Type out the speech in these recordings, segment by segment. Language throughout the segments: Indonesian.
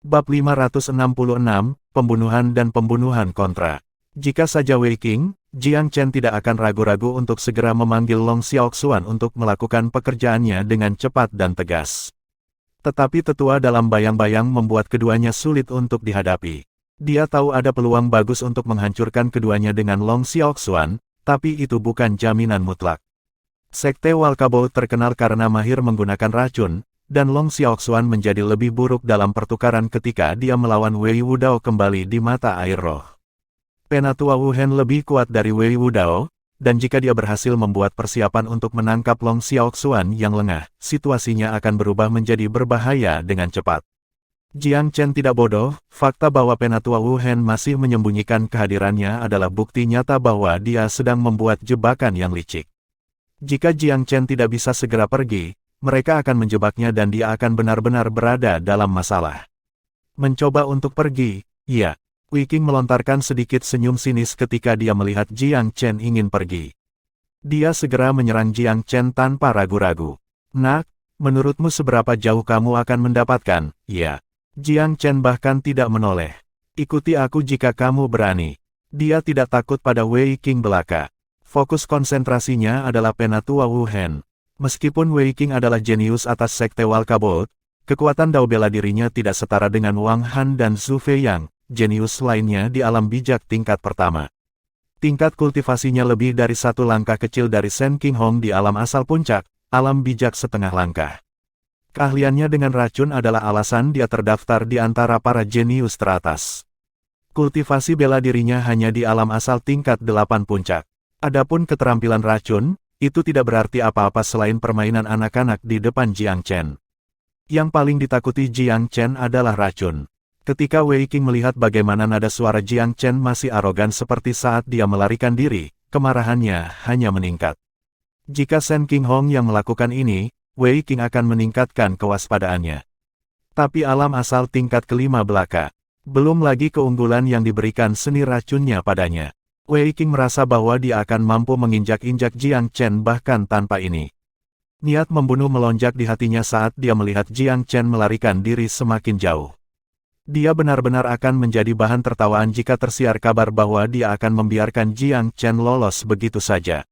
Bab 566, Pembunuhan dan Pembunuhan Kontra. Jika saja Wei Qing, Jiang Chen tidak akan ragu-ragu untuk segera memanggil Long Xiaoxuan untuk melakukan pekerjaannya dengan cepat dan tegas. Tetapi tetua dalam bayang-bayang membuat keduanya sulit untuk dihadapi. Dia tahu ada peluang bagus untuk menghancurkan keduanya dengan Long Xiaoxuan, tapi itu bukan jaminan mutlak. Sekte Walkabout terkenal karena mahir menggunakan racun, dan Long Xiaoxuan menjadi lebih buruk dalam pertukaran ketika dia melawan Wei Wudao kembali di mata air roh. Penatua Wu Hen lebih kuat dari Wei Wudao, dan jika dia berhasil membuat persiapan untuk menangkap Long Xiaoxuan yang lengah, situasinya akan berubah menjadi berbahaya dengan cepat. Jiang Chen tidak bodoh, fakta bahwa Penatua Wu Hen masih menyembunyikan kehadirannya adalah bukti nyata bahwa dia sedang membuat jebakan yang licik. Jika Jiang Chen tidak bisa segera pergi, mereka akan menjebaknya dan dia akan benar-benar berada dalam masalah. Mencoba untuk pergi, ya. Wei Qing melontarkan sedikit senyum sinis ketika dia melihat Jiang Chen ingin pergi. Dia segera menyerang Jiang Chen tanpa ragu-ragu. Nak, menurutmu seberapa jauh kamu akan mendapatkan? Ya. Jiang Chen bahkan tidak menoleh. Ikuti aku jika kamu berani. Dia tidak takut pada Wei Qing belaka. Fokus konsentrasinya adalah Penatua Wu Hen. Meskipun Wei Qing adalah jenius atas Sekte Walkabout, kekuatan dao bela dirinya tidak setara dengan Wang Han dan Zhu Feiyang, jenius lainnya di alam bijak tingkat pertama. Tingkat kultivasinya lebih dari satu langkah kecil dari Shen Qinghong di alam asal puncak, alam bijak setengah langkah. Keahliannya dengan racun adalah alasan dia terdaftar di antara para jenius teratas. Kultivasi bela dirinya hanya di alam asal tingkat 8 puncak. Adapun keterampilan racun, itu tidak berarti apa-apa selain permainan anak-anak di depan Jiang Chen. Yang paling ditakuti Jiang Chen adalah racun. Ketika Wei Qing melihat bagaimana nada suara Jiang Chen masih arogan seperti saat dia melarikan diri, kemarahannya hanya meningkat. Jika Shen Qinghong yang melakukan ini, Wei Qing akan meningkatkan kewaspadaannya. Tapi alam asal tingkat kelima belaka. Belum lagi keunggulan yang diberikan seni racunnya padanya. Wei Qing merasa bahwa dia akan mampu menginjak-injak Jiang Chen bahkan tanpa ini. Niat membunuh melonjak di hatinya saat dia melihat Jiang Chen melarikan diri semakin jauh. Dia benar-benar akan menjadi bahan tertawaan jika tersiar kabar bahwa dia akan membiarkan Jiang Chen lolos begitu saja.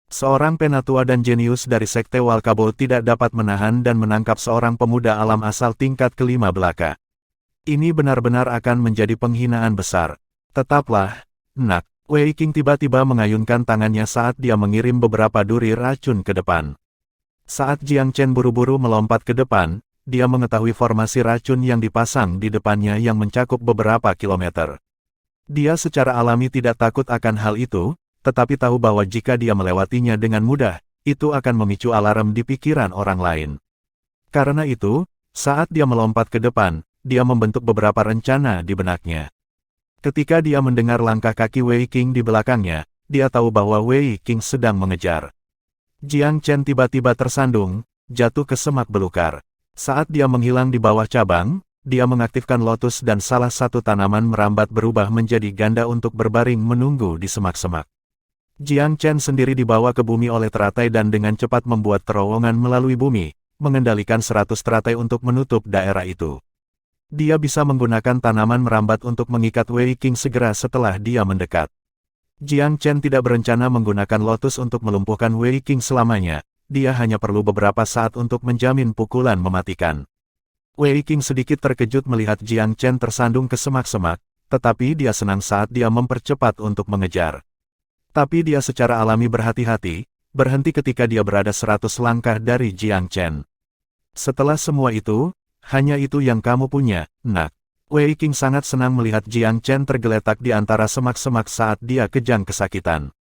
Seorang penatua dan jenius dari Sekte Walkabout tidak dapat menahan dan menangkap seorang pemuda alam asal tingkat kelima belaka. Ini benar-benar akan menjadi penghinaan besar. Tetaplah, nak. Wei Qing tiba-tiba mengayunkan tangannya saat dia mengirim beberapa duri racun ke depan. Saat Jiang Chen buru-buru melompat ke depan, dia mengetahui formasi racun yang dipasang di depannya yang mencakup beberapa kilometer. Dia secara alami tidak takut akan hal itu, tetapi tahu bahwa jika dia melewatinya dengan mudah, itu akan memicu alarm di pikiran orang lain. Karena itu, saat dia melompat ke depan, dia membentuk beberapa rencana di benaknya. Ketika dia mendengar langkah kaki Wei Qing di belakangnya, dia tahu bahwa Wei Qing sedang mengejar. Jiang Chen tiba-tiba tersandung, jatuh ke semak belukar. Saat dia menghilang di bawah cabang, dia mengaktifkan lotus dan salah satu tanaman merambat berubah menjadi ganda untuk berbaring menunggu di semak-semak. Jiang Chen sendiri dibawa ke bumi oleh teratai dan dengan cepat membuat terowongan melalui bumi, mengendalikan 100 teratai untuk menutup daerah itu. Dia bisa menggunakan tanaman merambat untuk mengikat Wei Qing segera setelah dia mendekat. Jiang Chen tidak berencana menggunakan lotus untuk melumpuhkan Wei Qing selamanya, dia hanya perlu beberapa saat untuk menjamin pukulan mematikan. Wei Qing sedikit terkejut melihat Jiang Chen tersandung ke semak-semak, tetapi dia senang saat dia mempercepat untuk mengejar. Tapi dia secara alami berhati-hati, berhenti ketika dia berada 100 langkah dari Jiang Chen. Setelah semua itu, hanya itu yang kamu punya, nak. Wei Qing sangat senang melihat Jiang Chen tergeletak di antara semak-semak saat dia kejang kesakitan.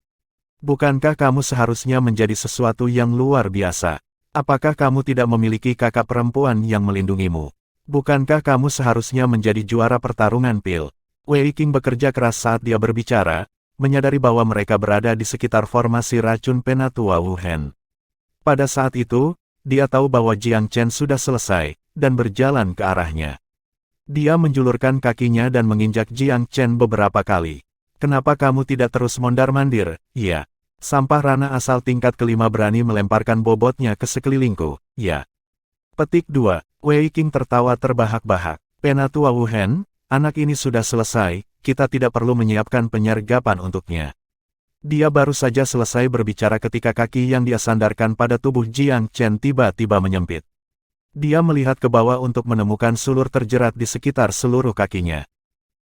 Bukankah kamu seharusnya menjadi sesuatu yang luar biasa? Apakah kamu tidak memiliki kakak perempuan yang melindungimu? Bukankah kamu seharusnya menjadi juara pertarungan pil? Wei Qing bekerja keras saat dia berbicara, menyadari bahwa mereka berada di sekitar formasi racun Penatua Wu Hen. Pada saat itu, dia tahu bahwa Jiang Chen sudah selesai, dan berjalan ke arahnya. Dia menjulurkan kakinya dan menginjak Jiang Chen beberapa kali. Kenapa kamu tidak terus mondar-mandir? Ya. Sampah ranah asal tingkat kelima berani melemparkan bobotnya ke sekelilingku, ya. Petik 2. Wei Qing tertawa terbahak-bahak. Penatua Wu Hen, anak ini sudah selesai, kita tidak perlu menyiapkan penyergapan untuknya. Dia baru saja selesai berbicara ketika kaki yang dia sandarkan pada tubuh Jiang Chen tiba-tiba menyempit. Dia melihat ke bawah untuk menemukan sulur terjerat di sekitar seluruh kakinya.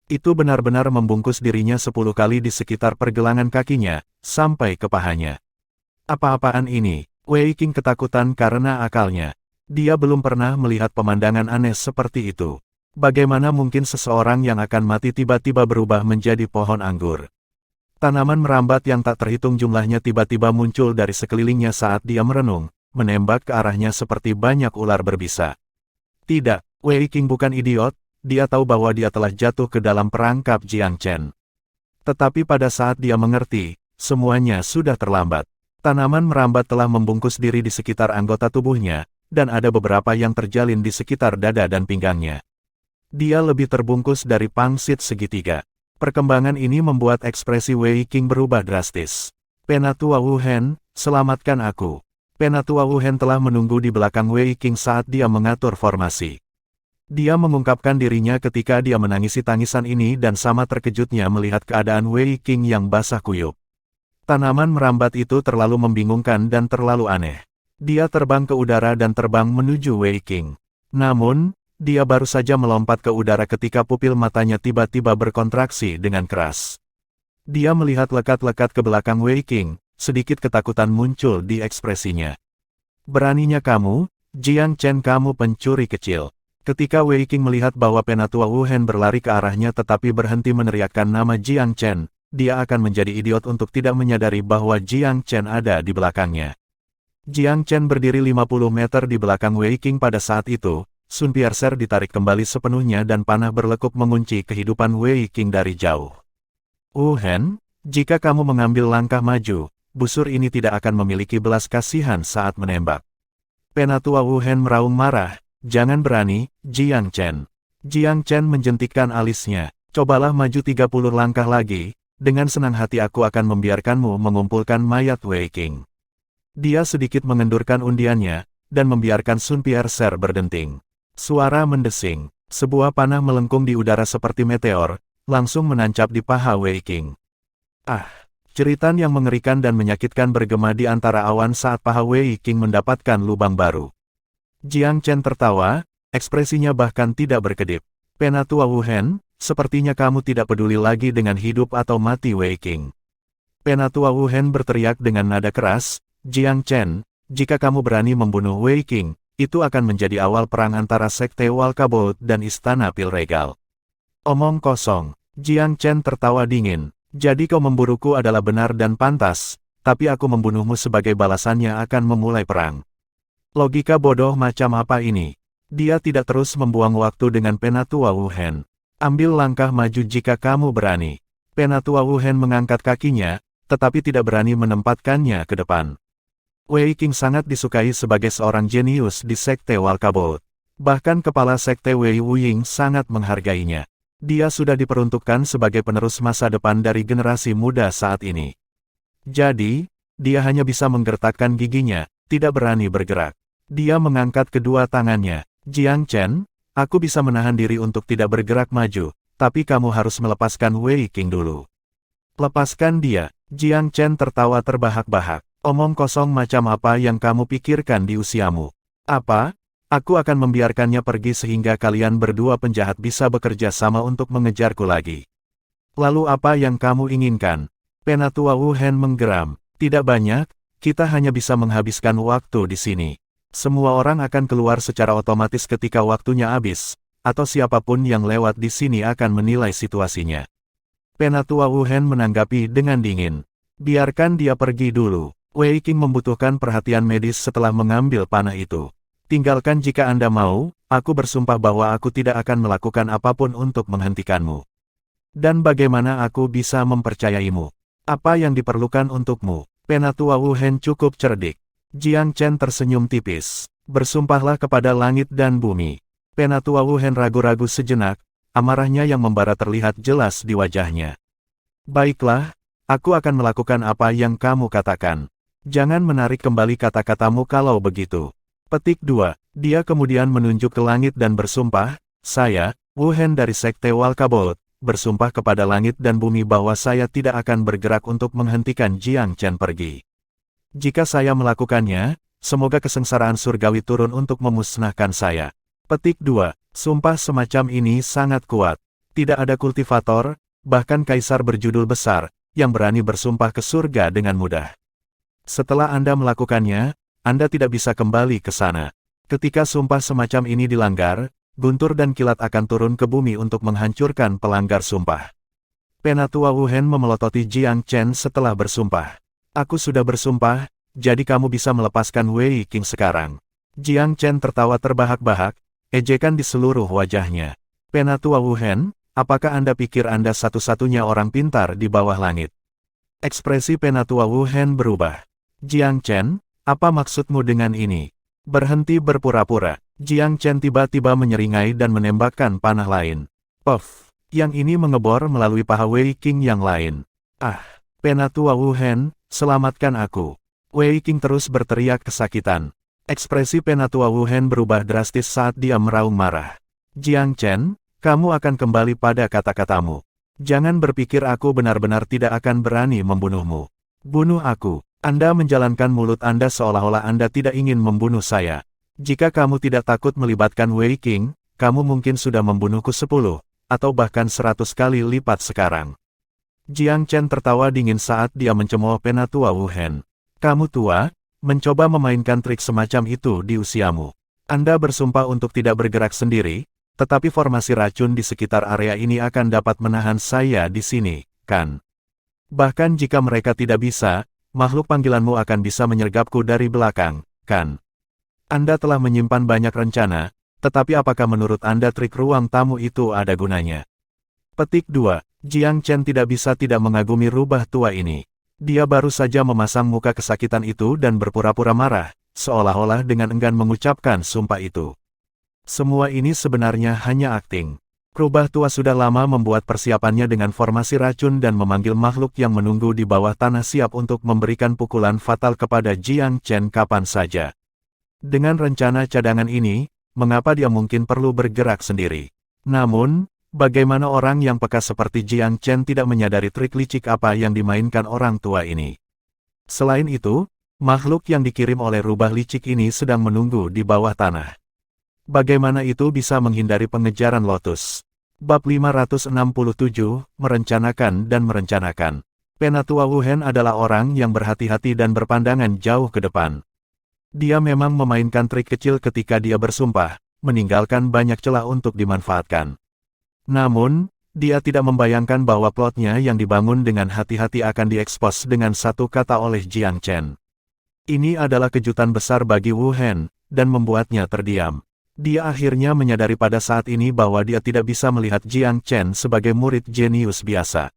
Itu benar-benar membungkus dirinya 10 kali di sekitar pergelangan kakinya, sampai ke pahanya. Apa-apaan ini? Wei Qing ketakutan karena akalnya. Dia belum pernah melihat pemandangan aneh seperti itu. Bagaimana mungkin seseorang yang akan mati tiba-tiba berubah menjadi pohon anggur? Tanaman merambat yang tak terhitung jumlahnya tiba-tiba muncul dari sekelilingnya saat dia merenung, menembak ke arahnya seperti banyak ular berbisa. Tidak, Wei Qing bukan idiot. Dia tahu bahwa dia telah jatuh ke dalam perangkap Jiang Chen. Tetapi pada saat dia mengerti, semuanya sudah terlambat. Tanaman merambat telah membungkus diri di sekitar anggota tubuhnya, dan ada beberapa yang terjalin di sekitar dada dan pinggangnya. Dia lebih terbungkus dari pangsit segitiga. Perkembangan ini membuat ekspresi Wei Qing berubah drastis. Penatua Wu Hen, selamatkan aku. Penatua Wu Hen telah menunggu di belakang Wei Qing saat dia mengatur formasi. Dia mengungkapkan dirinya ketika dia menangisi tangisan ini dan sama terkejutnya melihat keadaan Wei Qing yang basah kuyup. Tanaman merambat itu terlalu membingungkan dan terlalu aneh. Dia terbang ke udara dan terbang menuju Wei Qing. Namun, dia baru saja melompat ke udara ketika pupil matanya tiba-tiba berkontraksi dengan keras. Dia melihat lekat-lekat ke belakang Wei Qing, sedikit ketakutan muncul di ekspresinya. Beraninya kamu, Jiang Chen, kamu pencuri kecil. Ketika Wei Qing melihat bahwa Penatua Wu Hen berlari ke arahnya tetapi berhenti meneriakkan nama Jiang Chen, dia akan menjadi idiot untuk tidak menyadari bahwa Jiang Chen ada di belakangnya. Jiang Chen berdiri 50 meter di belakang Wei Qing pada saat itu. Sun Piarser ditarik kembali sepenuhnya dan panah berlekuk mengunci kehidupan Wei Qing dari jauh. Wu Hen, jika kamu mengambil langkah maju, busur ini tidak akan memiliki belas kasihan saat menembak. Penatua Wu Hen meraung marah. Jangan berani, Jiang Chen. Jiang Chen menjentikkan alisnya. Cobalah maju 30 langkah lagi, dengan senang hati aku akan membiarkanmu mengumpulkan mayat Wei Qing. Dia sedikit mengendurkan undiannya, dan membiarkan Sun Piarser berdenting. Suara mendesing, sebuah panah melengkung di udara seperti meteor, langsung menancap di paha Wei Qing. Ah! Jeritan yang mengerikan dan menyakitkan bergema di antara awan saat paha Wei Qing mendapatkan lubang baru. Jiang Chen tertawa, ekspresinya bahkan tidak berkedip. Penatua Wu Hen, sepertinya kamu tidak peduli lagi dengan hidup atau mati Wei Qing. Penatua Wu Hen berteriak dengan nada keras, Jiang Chen, jika kamu berani membunuh Wei Qing, itu akan menjadi awal perang antara Sekte Walkabout dan Istana Pil Regal. Omong kosong, Jiang Chen tertawa dingin, jadi kau memburuku adalah benar dan pantas, tapi aku membunuhmu sebagai balasannya akan memulai perang. Logika bodoh macam apa ini? Dia tidak terus membuang waktu dengan Penatua Wu Hen. Ambil langkah maju jika kamu berani. Penatua Wu Hen mengangkat kakinya, tetapi tidak berani menempatkannya ke depan. Wei Qing sangat disukai sebagai seorang jenius di Sekte Walkabout. Bahkan kepala Sekte Wei Wuying sangat menghargainya. Dia sudah diperuntukkan sebagai penerus masa depan dari generasi muda saat ini. Jadi, dia hanya bisa menggertakkan giginya, tidak berani bergerak. Dia mengangkat kedua tangannya. Jiang Chen, aku bisa menahan diri untuk tidak bergerak maju, tapi kamu harus melepaskan Wei Qing dulu. Lepaskan dia. Jiang Chen tertawa terbahak-bahak. Omong kosong macam apa yang kamu pikirkan di usiamu? Apa? Aku akan membiarkannya pergi sehingga kalian berdua penjahat bisa bekerja sama untuk mengejarku lagi. Lalu apa yang kamu inginkan? Penatua Wu Hen menggeram. Tidak banyak, kita hanya bisa menghabiskan waktu di sini. Semua orang akan keluar secara otomatis ketika waktunya habis, atau siapapun yang lewat di sini akan menilai situasinya. Penatua Wu Hen menanggapi dengan dingin. Biarkan dia pergi dulu. Wei Qing membutuhkan perhatian medis setelah mengambil panah itu. Tinggalkan jika Anda mau, aku bersumpah bahwa aku tidak akan melakukan apapun untuk menghentikanmu. Dan bagaimana aku bisa mempercayaimu? Apa yang diperlukan untukmu? Penatua Wu Hen cukup cerdik. Jiang Chen tersenyum tipis. Bersumpahlah kepada langit dan bumi. Penatua Wu Hen ragu-ragu sejenak, amarahnya yang membara terlihat jelas di wajahnya. Baiklah, aku akan melakukan apa yang kamu katakan. Jangan menarik kembali kata-katamu kalau begitu. Petik 2. Dia kemudian menunjuk ke langit dan bersumpah, saya, Wu Hen dari Sekte Walkabout, bersumpah kepada langit dan bumi bahwa saya tidak akan bergerak untuk menghentikan Jiang Chen pergi. Jika saya melakukannya, semoga kesengsaraan surgawi turun untuk memusnahkan saya. Petik 2. Sumpah semacam ini sangat kuat. Tidak ada kultivator, bahkan kaisar berjudul besar, yang berani bersumpah ke surga dengan mudah. Setelah Anda melakukannya, Anda tidak bisa kembali ke sana. Ketika sumpah semacam ini dilanggar, guntur dan kilat akan turun ke bumi untuk menghancurkan pelanggar sumpah. Penatua Wu Hen memelototi Jiang Chen setelah bersumpah. Aku sudah bersumpah, jadi kamu bisa melepaskan Wei Qing sekarang. Jiang Chen tertawa terbahak-bahak, ejekan di seluruh wajahnya. Penatua Wu Hen, apakah Anda pikir Anda satu-satunya orang pintar di bawah langit? Ekspresi Penatua Wu Hen berubah. Jiang Chen, apa maksudmu dengan ini? Berhenti berpura-pura. Jiang Chen tiba-tiba menyeringai dan menembakkan panah lain. Puff! Yang ini mengebor melalui paha Wei Qing yang lain. Ah! Penatua Wu Hen, selamatkan aku. Wei Qing terus berteriak kesakitan. Ekspresi Penatua Wu Hen berubah drastis saat dia meraung marah. Jiang Chen, kamu akan kembali pada kata-katamu. Jangan berpikir aku benar-benar tidak akan berani membunuhmu. Bunuh aku. Anda menjalankan mulut Anda seolah-olah Anda tidak ingin membunuh saya. Jika kamu tidak takut melibatkan Wei Qing, kamu mungkin sudah membunuhku 10, atau bahkan 100 kali lipat sekarang. Jiang Chen tertawa dingin saat dia mencemooh Penatua Wu Hen. Kamu tua, mencoba memainkan trik semacam itu di usiamu. Anda bersumpah untuk tidak bergerak sendiri, tetapi formasi racun di sekitar area ini akan dapat menahan saya di sini, kan? Bahkan jika mereka tidak bisa, makhluk panggilanmu akan bisa menyergapku dari belakang, kan? Anda telah menyimpan banyak rencana, tetapi apakah menurut Anda trik ruang tamu itu ada gunanya? Petik 2. Jiang Chen tidak bisa tidak mengagumi rubah tua ini. Dia baru saja memasang muka kesakitan itu dan berpura-pura marah, seolah-olah dengan enggan mengucapkan sumpah itu. Semua ini sebenarnya hanya akting. Rubah tua sudah lama membuat persiapannya dengan formasi racun dan memanggil makhluk yang menunggu di bawah tanah siap untuk memberikan pukulan fatal kepada Jiang Chen kapan saja. Dengan rencana cadangan ini, mengapa dia mungkin perlu bergerak sendiri? Namun, bagaimana orang yang peka seperti Jiang Chen tidak menyadari trik licik apa yang dimainkan orang tua ini? Selain itu, makhluk yang dikirim oleh rubah licik ini sedang menunggu di bawah tanah. Bagaimana itu bisa menghindari pengejaran Lotus? Bab 567, Merencanakan dan Merencanakan. Penatua Wu Hen adalah orang yang berhati-hati dan berpandangan jauh ke depan. Dia memang memainkan trik kecil ketika dia bersumpah, meninggalkan banyak celah untuk dimanfaatkan. Namun, dia tidak membayangkan bahwa plotnya yang dibangun dengan hati-hati akan diekspos dengan satu kata oleh Jiang Chen. Ini adalah kejutan besar bagi Wu Hen, dan membuatnya terdiam. Dia akhirnya menyadari pada saat ini bahwa dia tidak bisa melihat Jiang Chen sebagai murid jenius biasa.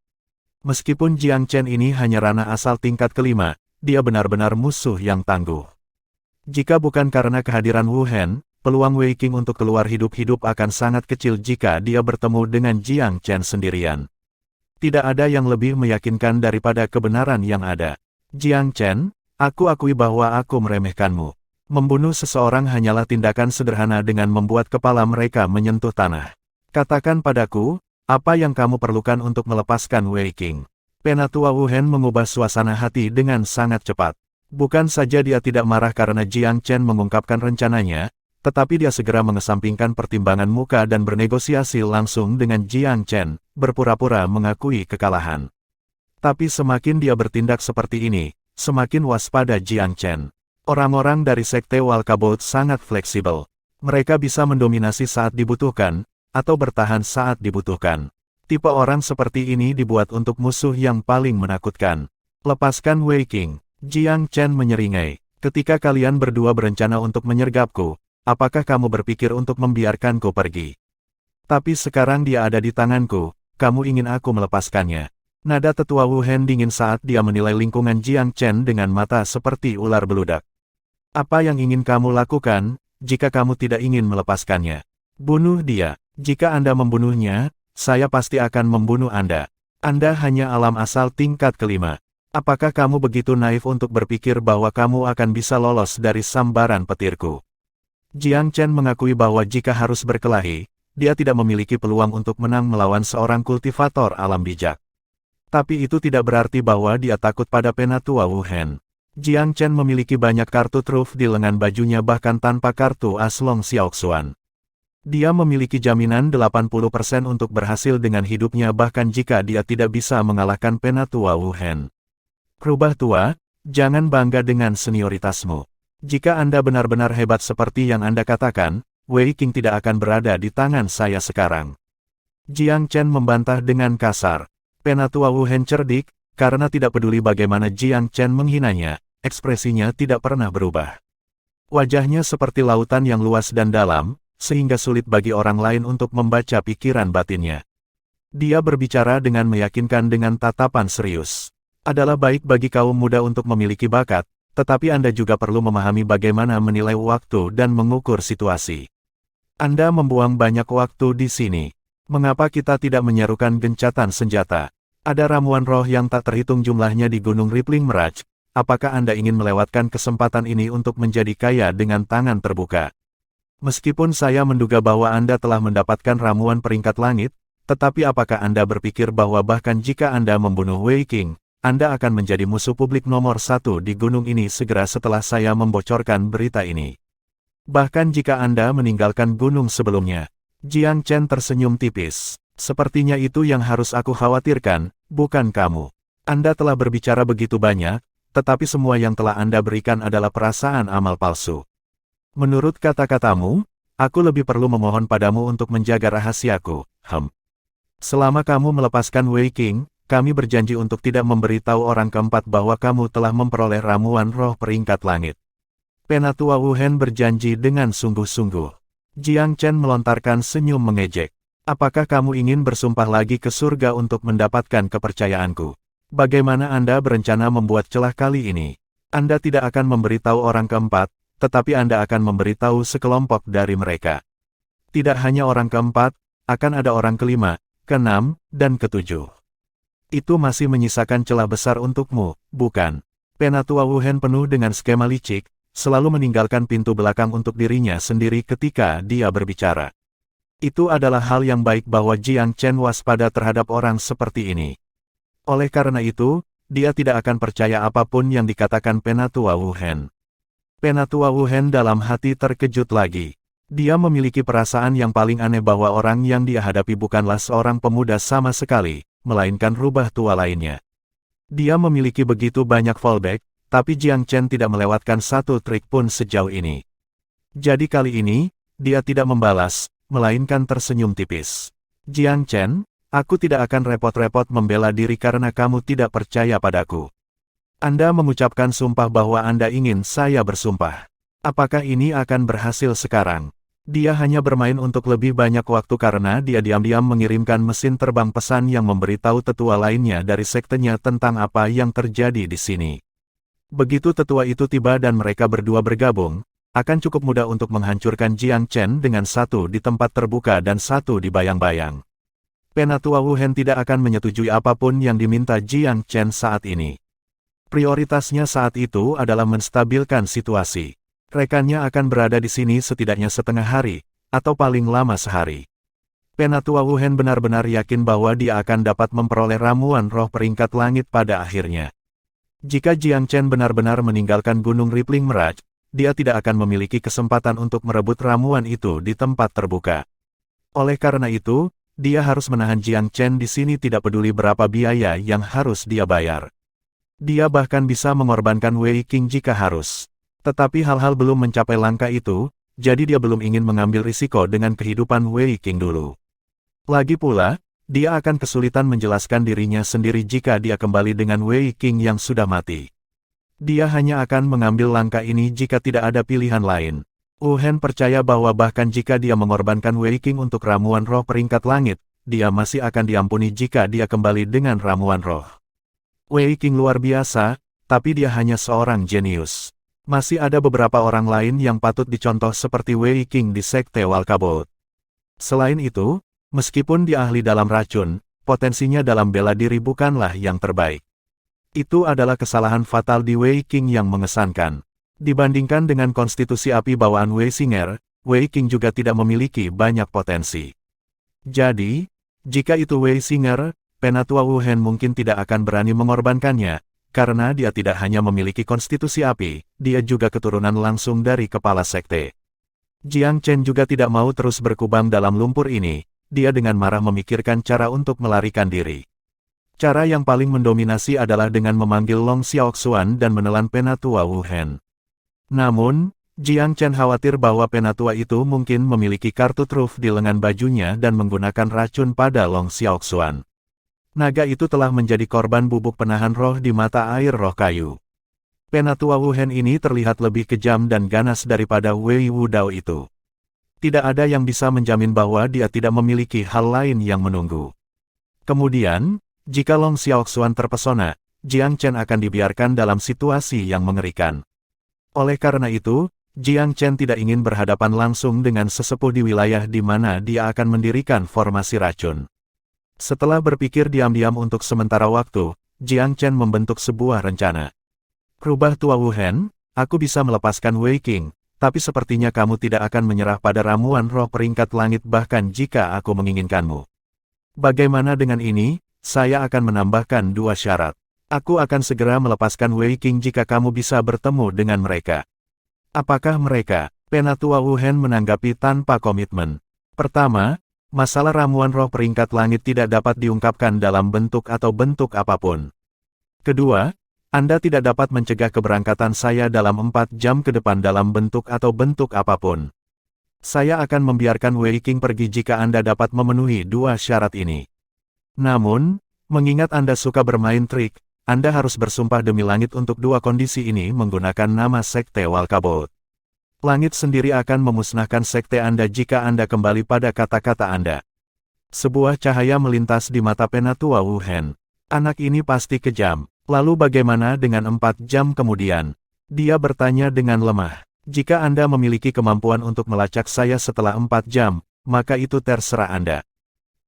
Meskipun Jiang Chen ini hanya ranah asal tingkat kelima, dia benar-benar musuh yang tangguh. Jika bukan karena kehadiran Wu Hen, peluang Wei Qing untuk keluar hidup-hidup akan sangat kecil jika dia bertemu dengan Jiang Chen sendirian. Tidak ada yang lebih meyakinkan daripada kebenaran yang ada. Jiang Chen, aku akui bahwa aku meremehkanmu. Membunuh seseorang hanyalah tindakan sederhana dengan membuat kepala mereka menyentuh tanah. Katakan padaku, apa yang kamu perlukan untuk melepaskan Wei Qing? Penatua Wu Hen mengubah suasana hati dengan sangat cepat. Bukan saja dia tidak marah karena Jiang Chen mengungkapkan rencananya, tetapi dia segera mengesampingkan pertimbangan muka dan bernegosiasi langsung dengan Jiang Chen, berpura-pura mengakui kekalahan. Tapi semakin dia bertindak seperti ini, semakin waspada Jiang Chen. Orang-orang dari Sekte Walkabout sangat fleksibel. Mereka bisa mendominasi saat dibutuhkan, atau bertahan saat dibutuhkan. Tipe orang seperti ini dibuat untuk musuh yang paling menakutkan. Lepaskan Wei Qing. Jiang Chen menyeringai. Ketika kalian berdua berencana untuk menyergapku, apakah kamu berpikir untuk membiarkanku pergi? Tapi sekarang dia ada di tanganku, kamu ingin aku melepaskannya. Nada tetua Wu Hen dingin saat dia menilai lingkungan Jiang Chen dengan mata seperti ular beludak. Apa yang ingin kamu lakukan, jika kamu tidak ingin melepaskannya? Bunuh dia. Jika Anda membunuhnya, saya pasti akan membunuh Anda. Anda hanya alam asal tingkat kelima. Apakah kamu begitu naif untuk berpikir bahwa kamu akan bisa lolos dari sambaran petirku? Jiang Chen mengakui bahwa jika harus berkelahi, dia tidak memiliki peluang untuk menang melawan seorang kultivator alam bijak. Tapi itu tidak berarti bahwa dia takut pada Penatua Wu Hen. Jiang Chen memiliki banyak kartu truf di lengan bajunya bahkan tanpa kartu as Long Xiaoxuan. Dia memiliki jaminan 80% untuk berhasil dengan hidupnya bahkan jika dia tidak bisa mengalahkan Penatua Wu Hen. Rubah tua, jangan bangga dengan senioritasmu. Jika Anda benar-benar hebat seperti yang Anda katakan, Wei Qing tidak akan berada di tangan saya sekarang. Jiang Chen membantah dengan kasar. Penatua Wu Hen cerdik, karena tidak peduli bagaimana Jiang Chen menghinanya, ekspresinya tidak pernah berubah. Wajahnya seperti lautan yang luas dan dalam, sehingga sulit bagi orang lain untuk membaca pikiran batinnya. Dia berbicara dengan meyakinkan dengan tatapan serius. Adalah baik bagi kaum muda untuk memiliki bakat, tetapi Anda juga perlu memahami bagaimana menilai waktu dan mengukur situasi. Anda membuang banyak waktu di sini. Mengapa kita tidak menyerukan gencatan senjata? Ada ramuan roh yang tak terhitung jumlahnya di Gunung Rippling Mirage. Apakah Anda ingin melewatkan kesempatan ini untuk menjadi kaya dengan tangan terbuka? Meskipun saya menduga bahwa Anda telah mendapatkan ramuan peringkat langit, tetapi apakah Anda berpikir bahwa bahkan jika Anda membunuh Wei Qing, Anda akan menjadi musuh publik nomor 1 di gunung ini segera setelah saya membocorkan berita ini? Bahkan jika Anda meninggalkan gunung sebelumnya. Jiang Chen tersenyum tipis. Sepertinya itu yang harus aku khawatirkan, bukan kamu. Anda telah berbicara begitu banyak, tetapi semua yang telah Anda berikan adalah perasaan amal palsu. Menurut kata-katamu, aku lebih perlu memohon padamu untuk menjaga rahasiaku. Selama kamu melepaskan Wei Qing, kami berjanji untuk tidak memberitahu orang keempat bahwa kamu telah memperoleh ramuan roh peringkat langit. Penatua Wu Hen berjanji dengan sungguh-sungguh. Jiang Chen melontarkan senyum mengejek. Apakah kamu ingin bersumpah lagi ke surga untuk mendapatkan kepercayaanku? Bagaimana Anda berencana membuat celah kali ini? Anda tidak akan memberitahu orang keempat, tetapi Anda akan memberitahu sekelompok dari mereka. Tidak hanya orang keempat, akan ada orang kelima, keenam, dan ketujuh. Itu masih menyisakan celah besar untukmu, bukan? Penatua Wu Hen penuh dengan skema licik, selalu meninggalkan pintu belakang untuk dirinya sendiri ketika dia berbicara. Itu adalah hal yang baik bahwa Jiang Chen waspada terhadap orang seperti ini. Oleh karena itu, dia tidak akan percaya apapun yang dikatakan Penatua Wu Hen. Penatua Wu Hen dalam hati terkejut lagi. Dia memiliki perasaan yang paling aneh bahwa orang yang dia hadapi bukanlah seorang pemuda sama sekali, melainkan rubah tua lainnya. Dia memiliki begitu banyak fallback, tapi Jiang Chen tidak melewatkan satu trik pun sejauh ini. Jadi kali ini, dia tidak membalas, melainkan tersenyum tipis. Jiang Chen, aku tidak akan repot-repot membela diri karena kamu tidak percaya padaku. Anda mengucapkan sumpah bahwa Anda ingin saya bersumpah. Apakah ini akan berhasil sekarang? Dia hanya bermain untuk lebih banyak waktu karena dia diam-diam mengirimkan mesin terbang pesan yang memberitahu tetua lainnya dari sektenya tentang apa yang terjadi di sini. Begitu tetua itu tiba dan mereka berdua bergabung, akan cukup mudah untuk menghancurkan Jiang Chen dengan satu di tempat terbuka dan satu di bayang-bayang. Penatua Wu Hen tidak akan menyetujui apapun yang diminta Jiang Chen saat ini. Prioritasnya saat itu adalah menstabilkan situasi. Rekannya akan berada di sini setidaknya setengah hari, atau paling lama sehari. Penatua Wu Hen benar-benar yakin bahwa dia akan dapat memperoleh ramuan roh peringkat langit pada akhirnya. Jika Jiang Chen benar-benar meninggalkan Gunung Rippling Mirage, dia tidak akan memiliki kesempatan untuk merebut ramuan itu di tempat terbuka. Oleh karena itu, dia harus menahan Jiang Chen di sini tidak peduli berapa biaya yang harus dia bayar. Dia bahkan bisa mengorbankan Wei Qing jika harus. Tetapi hal-hal belum mencapai langkah itu, jadi dia belum ingin mengambil risiko dengan kehidupan Wei Qing dulu. Lagi pula, dia akan kesulitan menjelaskan dirinya sendiri jika dia kembali dengan Wei Qing yang sudah mati. Dia hanya akan mengambil langkah ini jika tidak ada pilihan lain. Wu Hen percaya bahwa bahkan jika dia mengorbankan Wei Qing untuk ramuan roh peringkat langit, dia masih akan diampuni jika dia kembali dengan ramuan roh. Wei Qing luar biasa, tapi dia hanya seorang jenius. Masih ada beberapa orang lain yang patut dicontoh seperti Wei Qing di Sekte Walkabout. Selain itu, meskipun dia ahli dalam racun, potensinya dalam bela diri bukanlah yang terbaik. Itu adalah kesalahan fatal di Wei Qing yang mengesankan. Dibandingkan dengan konstitusi api bawaan Wei Singer, Wei Qing juga tidak memiliki banyak potensi. Jadi, jika itu Wei Singer, Penatua Wu Hen mungkin tidak akan berani mengorbankannya, karena dia tidak hanya memiliki konstitusi api, dia juga keturunan langsung dari kepala sekte. Jiang Chen juga tidak mau terus berkubang dalam lumpur ini, dia dengan marah memikirkan cara untuk melarikan diri. Cara yang paling mendominasi adalah dengan memanggil Long Xiaoxuan dan menelan Penatua Wu Hen. Namun, Jiang Chen khawatir bahwa Penatua itu mungkin memiliki kartu truf di lengan bajunya dan menggunakan racun pada Long Xiaoxuan. Naga itu telah menjadi korban bubuk penahan roh di mata air roh kayu. Penatua Wu Hen ini terlihat lebih kejam dan ganas daripada Wei Wu Dao itu. Tidak ada yang bisa menjamin bahwa dia tidak memiliki hal lain yang menunggu. Kemudian, jika Long Xiaoxuan terpesona, Jiang Chen akan dibiarkan dalam situasi yang mengerikan. Oleh karena itu, Jiang Chen tidak ingin berhadapan langsung dengan sesepuh di wilayah di mana dia akan mendirikan formasi racun. Setelah berpikir diam-diam untuk sementara waktu, Jiang Chen membentuk sebuah rencana. Rubah tua Wu Hen, aku bisa melepaskan Wei Qing, tapi sepertinya kamu tidak akan menyerah pada ramuan roh peringkat langit bahkan jika aku menginginkanmu. Bagaimana dengan ini? Saya akan menambahkan 2 syarat. Aku akan segera melepaskan Wei Qing jika kamu bisa bertemu dengan mereka. Apakah mereka? Penatua Wu Hen menanggapi tanpa komitmen. Pertama, masalah ramuan roh peringkat langit tidak dapat diungkapkan dalam bentuk atau bentuk apapun. Kedua, Anda tidak dapat mencegah keberangkatan saya dalam 4 jam ke depan dalam bentuk atau bentuk apapun. Saya akan membiarkan Wei Qing pergi jika Anda dapat memenuhi 2 syarat ini. Namun, mengingat Anda suka bermain trik, Anda harus bersumpah demi langit untuk 2 kondisi ini menggunakan nama Sekte Walkabout. Langit sendiri akan memusnahkan sekte Anda jika Anda kembali pada kata-kata Anda. Sebuah cahaya melintas di mata Penatua Wu Hen. Anak ini pasti kejam. Lalu bagaimana dengan 4 jam kemudian? Dia bertanya dengan lemah. Jika Anda memiliki kemampuan untuk melacak saya setelah 4 jam, maka itu terserah Anda.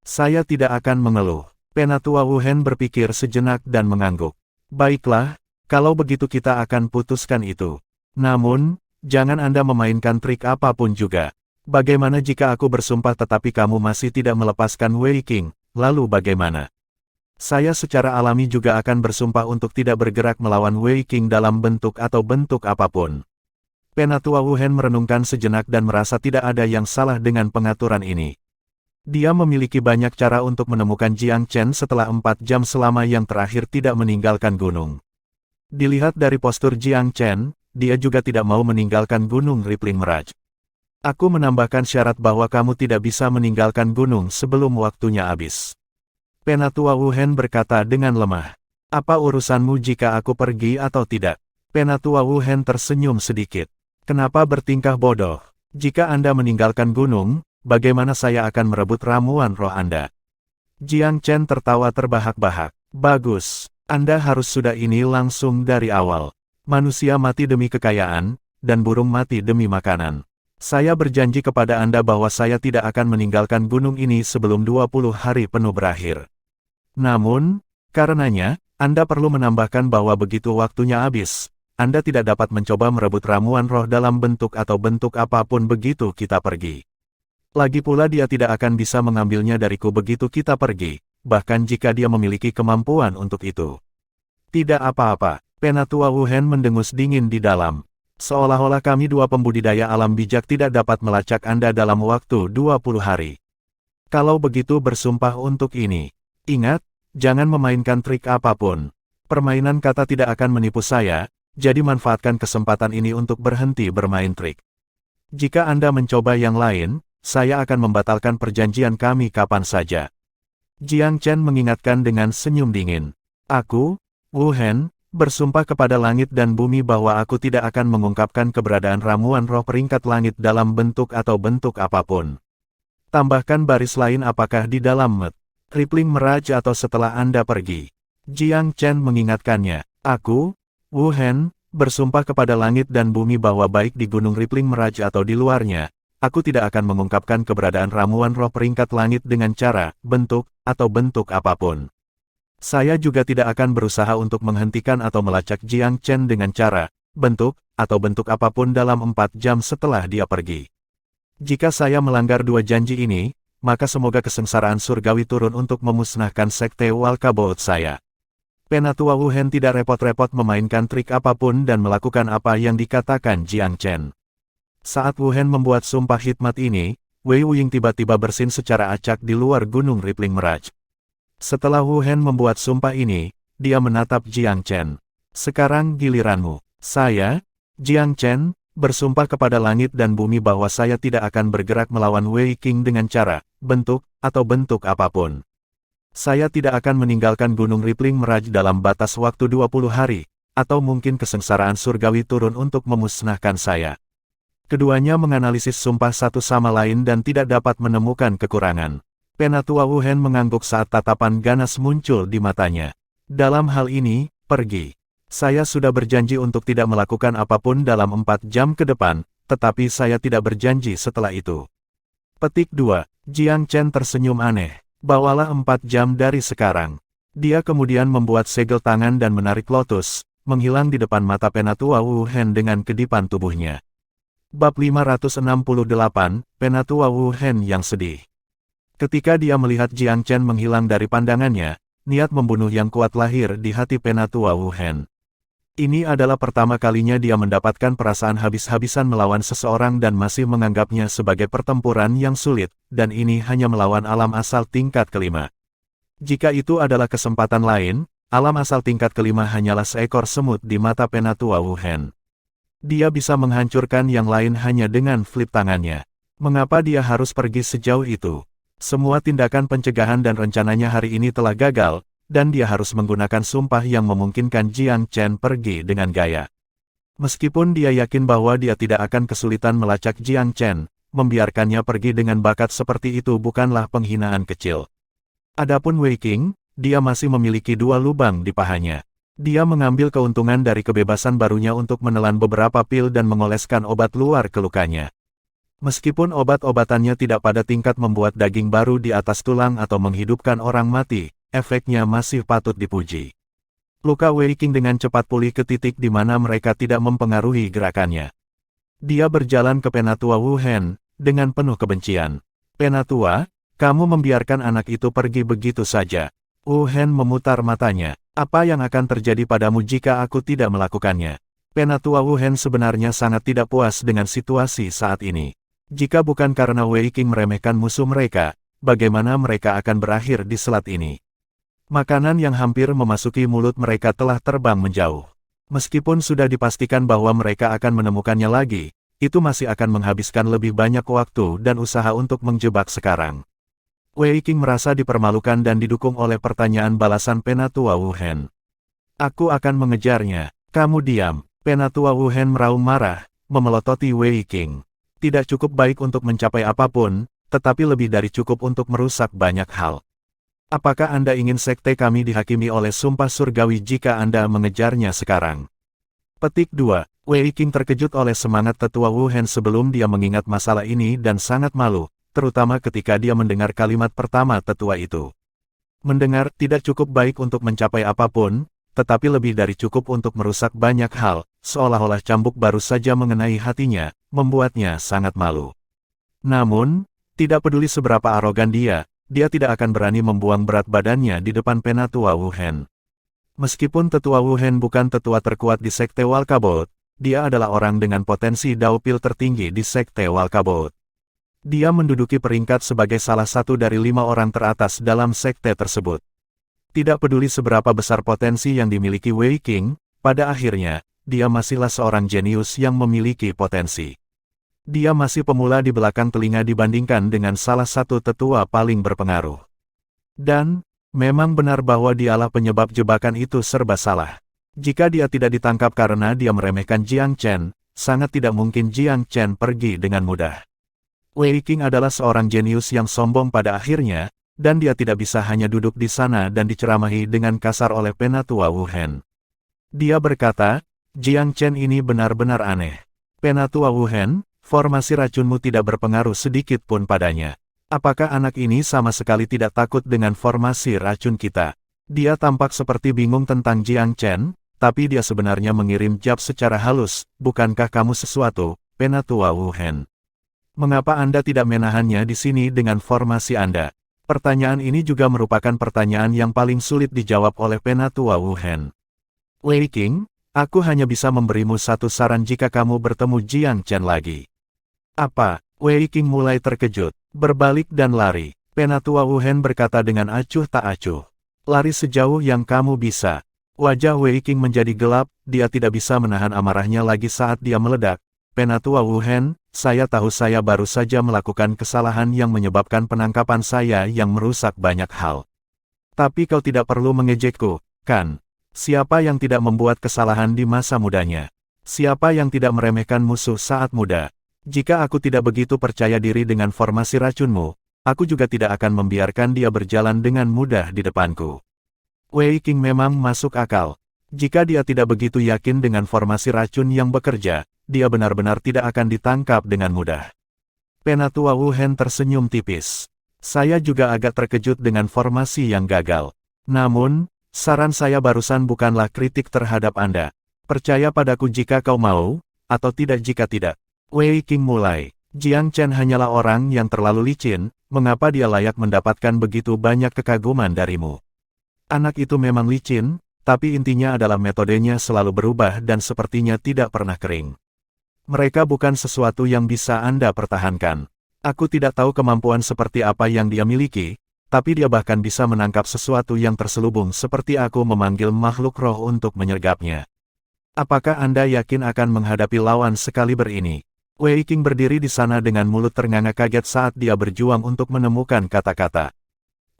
Saya tidak akan mengeluh. Penatua Wu Hen berpikir sejenak dan mengangguk. Baiklah, kalau begitu kita akan putuskan itu. Namun, jangan Anda memainkan trik apapun juga. Bagaimana jika aku bersumpah tetapi kamu masih tidak melepaskan Wei Qing, lalu bagaimana? Saya secara alami juga akan bersumpah untuk tidak bergerak melawan Wei Qing dalam bentuk atau bentuk apapun. Penatua Wu Hen merenungkan sejenak dan merasa tidak ada yang salah dengan pengaturan ini. Dia memiliki banyak cara untuk menemukan Jiang Chen setelah 4 jam selama yang terakhir tidak meninggalkan gunung. Dilihat dari postur Jiang Chen, dia juga tidak mau meninggalkan gunung Rippling Mirage. Aku menambahkan syarat bahwa kamu tidak bisa meninggalkan gunung sebelum waktunya habis. Penatua Wu Hen berkata dengan lemah. Apa urusanmu jika aku pergi atau tidak? Penatua Wu Hen tersenyum sedikit. Kenapa bertingkah bodoh? Jika Anda meninggalkan gunung, bagaimana saya akan merebut ramuan roh Anda? Jiang Chen tertawa terbahak-bahak. Bagus, Anda harus sudah ini langsung dari awal. Manusia mati demi kekayaan, dan burung mati demi makanan. Saya berjanji kepada Anda bahwa saya tidak akan meninggalkan gunung ini sebelum 20 hari penuh berakhir. Namun, karenanya, Anda perlu menambahkan bahwa begitu waktunya habis, Anda tidak dapat mencoba merebut ramuan roh dalam bentuk atau bentuk apapun begitu kita pergi. Lagi pula dia tidak akan bisa mengambilnya dariku begitu kita pergi, bahkan jika dia memiliki kemampuan untuk itu. Tidak apa-apa, Penatua Wu Hen mendengus dingin di dalam. Seolah-olah kami 2 pembudidaya alam bijak tidak dapat melacak Anda dalam waktu 20 hari. Kalau begitu bersumpah untuk ini. Ingat, jangan memainkan trik apapun. Permainan kata tidak akan menipu saya, jadi manfaatkan kesempatan ini untuk berhenti bermain trik. Jika Anda mencoba yang lain, saya akan membatalkan perjanjian kami kapan saja. Jiang Chen mengingatkan dengan senyum dingin. Aku, Wu Hen, bersumpah kepada langit dan bumi bahwa aku tidak akan mengungkapkan keberadaan ramuan roh peringkat langit dalam bentuk atau bentuk apapun. Tambahkan baris lain apakah di dalam Rippling Mirage atau setelah Anda pergi. Jiang Chen mengingatkannya. Aku, Wu Hen, bersumpah kepada langit dan bumi bahwa baik di Gunung Rippling Mirage atau di luarnya, aku tidak akan mengungkapkan keberadaan ramuan roh peringkat langit dengan cara, bentuk, atau bentuk apapun. Saya juga tidak akan berusaha untuk menghentikan atau melacak Jiang Chen dengan cara, bentuk, atau bentuk apapun dalam 4 jam setelah dia pergi. Jika saya melanggar 2 janji ini, maka semoga kesengsaraan surgawi turun untuk memusnahkan sekte Walkabout saya. Penatua Wu Hen tidak repot-repot memainkan trik apapun dan melakukan apa yang dikatakan Jiang Chen. Saat Wu Hen membuat sumpah hikmat ini, Wei Wuying tiba-tiba bersin secara acak di luar gunung Rippling Mirage. Setelah Wu Hen membuat sumpah ini, dia menatap Jiang Chen. Sekarang giliranmu. Saya, Jiang Chen, bersumpah kepada langit dan bumi bahwa saya tidak akan bergerak melawan Wei Qing dengan cara, bentuk, atau bentuk apapun. Saya tidak akan meninggalkan Gunung Rippling Mirage dalam batas waktu 20 hari, atau mungkin kesengsaraan surgawi turun untuk memusnahkan saya. Keduanya menganalisis sumpah satu sama lain dan tidak dapat menemukan kekurangan. Penatua Wu Hen mengangguk saat tatapan ganas muncul di matanya. Dalam hal ini, pergi. Saya sudah berjanji untuk tidak melakukan apapun dalam 4 jam ke depan, tetapi saya tidak berjanji setelah itu. Petik 2. Jiang Chen tersenyum aneh. Bawalah 4 jam dari sekarang. Dia kemudian membuat segel tangan dan menarik lotus, menghilang di depan mata Penatua Wu Hen dengan kedipan tubuhnya. Bab 568, Penatua Wu Hen yang sedih. Ketika dia melihat Jiang Chen menghilang dari pandangannya, niat membunuh yang kuat lahir di hati Penatua Wu Hen. Ini adalah pertama kalinya dia mendapatkan perasaan habis-habisan melawan seseorang dan masih menganggapnya sebagai pertempuran yang sulit, dan ini hanya melawan alam asal tingkat kelima. Jika itu adalah kesempatan lain, alam asal tingkat kelima hanyalah seekor semut di mata Penatua Wu Hen. Dia bisa menghancurkan yang lain hanya dengan flip tangannya. Mengapa dia harus pergi sejauh itu? Semua tindakan pencegahan dan rencananya hari ini telah gagal, dan dia harus menggunakan sumpah yang memungkinkan Jiang Chen pergi dengan gaya. Meskipun dia yakin bahwa dia tidak akan kesulitan melacak Jiang Chen, membiarkannya pergi dengan bakat seperti itu bukanlah penghinaan kecil. Adapun Wei Qing, dia masih memiliki 2 lubang di pahanya. Dia mengambil keuntungan dari kebebasan barunya untuk menelan beberapa pil dan mengoleskan obat luar ke lukanya. Meskipun obat-obatannya tidak pada tingkat membuat daging baru di atas tulang atau menghidupkan orang mati, efeknya masih patut dipuji. Luka Wei Qing dengan cepat pulih ke titik di mana mereka tidak mempengaruhi gerakannya. Dia berjalan ke Penatua Wu Hen, dengan penuh kebencian. Penatua, kamu membiarkan anak itu pergi begitu saja. Wu Hen memutar matanya. Apa yang akan terjadi padamu jika aku tidak melakukannya? Penatua Wu Hen sebenarnya sangat tidak puas dengan situasi saat ini. Jika bukan karena Wei Qing meremehkan musuh mereka, bagaimana mereka akan berakhir di selat ini? Makanan yang hampir memasuki mulut mereka telah terbang menjauh. Meskipun sudah dipastikan bahwa mereka akan menemukannya lagi, itu masih akan menghabiskan lebih banyak waktu dan usaha untuk menjebak sekarang. Wei Qing merasa dipermalukan dan didukung oleh pertanyaan balasan Penatua Wu Hen. Aku akan mengejarnya. Kamu diam. Penatua Wu Hen meraung marah, memelototi Wei Qing. Tidak cukup baik untuk mencapai apapun, tetapi lebih dari cukup untuk merusak banyak hal. Apakah Anda ingin sekte kami dihakimi oleh sumpah surgawi jika Anda mengejarnya sekarang? Petik 2. Wei Qing terkejut oleh semangat tetua Wu Hen sebelum dia mengingat masalah ini dan sangat malu, terutama ketika dia mendengar kalimat pertama tetua itu. Mendengar tidak cukup baik untuk mencapai apapun, tetapi lebih dari cukup untuk merusak banyak hal, seolah-olah cambuk baru saja mengenai hatinya, membuatnya sangat malu. Namun, tidak peduli seberapa arogan dia tidak akan berani membuang berat badannya di depan Penatua Wu Hen. Meskipun tetua Wu Hen bukan tetua terkuat di sekte Walkabout, dia adalah orang dengan potensi daupil tertinggi di sekte Walkabout. Dia menduduki peringkat sebagai salah satu dari 5 orang teratas dalam sekte tersebut. Tidak peduli seberapa besar potensi yang dimiliki Wei Qing, pada akhirnya, dia masihlah seorang jenius yang memiliki potensi. Dia masih pemula di belakang telinga dibandingkan dengan salah satu tetua paling berpengaruh. Dan, memang benar bahwa dialah penyebab jebakan itu serba salah. Jika dia tidak ditangkap karena dia meremehkan Jiang Chen, sangat tidak mungkin Jiang Chen pergi dengan mudah. Wei Qing adalah seorang jenius yang sombong pada akhirnya, dan dia tidak bisa hanya duduk di sana dan diceramahi dengan kasar oleh Penatua Wu Hen. Dia berkata, Jiang Chen ini benar-benar aneh. Penatua Wu Hen, formasi racunmu tidak berpengaruh sedikit pun padanya. Apakah anak ini sama sekali tidak takut dengan formasi racun kita? Dia tampak seperti bingung tentang Jiang Chen, tapi dia sebenarnya mengirim jab secara halus, bukankah kamu sesuatu, Penatua Wu Hen? Mengapa Anda tidak menahannya di sini dengan formasi Anda? Pertanyaan ini juga merupakan pertanyaan yang paling sulit dijawab oleh Penatua Wu Hen. Wei Qing, aku hanya bisa memberimu satu saran jika kamu bertemu Jiang Chen lagi. Apa? Wei Qing mulai terkejut, berbalik dan lari. Penatua Wu Hen berkata dengan acuh tak acuh. Lari sejauh yang kamu bisa. Wajah Wei Qing menjadi gelap, dia tidak bisa menahan amarahnya lagi saat dia meledak. Penatua Wu Hen, saya tahu saya baru saja melakukan kesalahan yang menyebabkan penangkapan saya yang merusak banyak hal. Tapi kau tidak perlu mengejekku, kan? Siapa yang tidak membuat kesalahan di masa mudanya? Siapa yang tidak meremehkan musuh saat muda? Jika aku tidak begitu percaya diri dengan formasi racunmu, aku juga tidak akan membiarkan dia berjalan dengan mudah di depanku. Wei Qing memang masuk akal. Jika dia tidak begitu yakin dengan formasi racun yang bekerja, dia benar-benar tidak akan ditangkap dengan mudah. Penatua Wu Hen tersenyum tipis. Saya juga agak terkejut dengan formasi yang gagal. Namun, saran saya barusan bukanlah kritik terhadap Anda. Percaya padaku jika kau mau, atau tidak jika tidak. Wei Qing mulai. Jiang Chen hanyalah orang yang terlalu licin, mengapa dia layak mendapatkan begitu banyak kekaguman darimu? Anak itu memang licin, tapi intinya adalah metodenya selalu berubah dan sepertinya tidak pernah kering. Mereka bukan sesuatu yang bisa Anda pertahankan. Aku tidak tahu kemampuan seperti apa yang dia miliki, tapi dia bahkan bisa menangkap sesuatu yang terselubung seperti aku memanggil makhluk roh untuk menyergapnya. Apakah Anda yakin akan menghadapi lawan sekaliber ini? Wei Qing berdiri di sana dengan mulut ternganga kaget saat dia berjuang untuk menemukan kata-kata.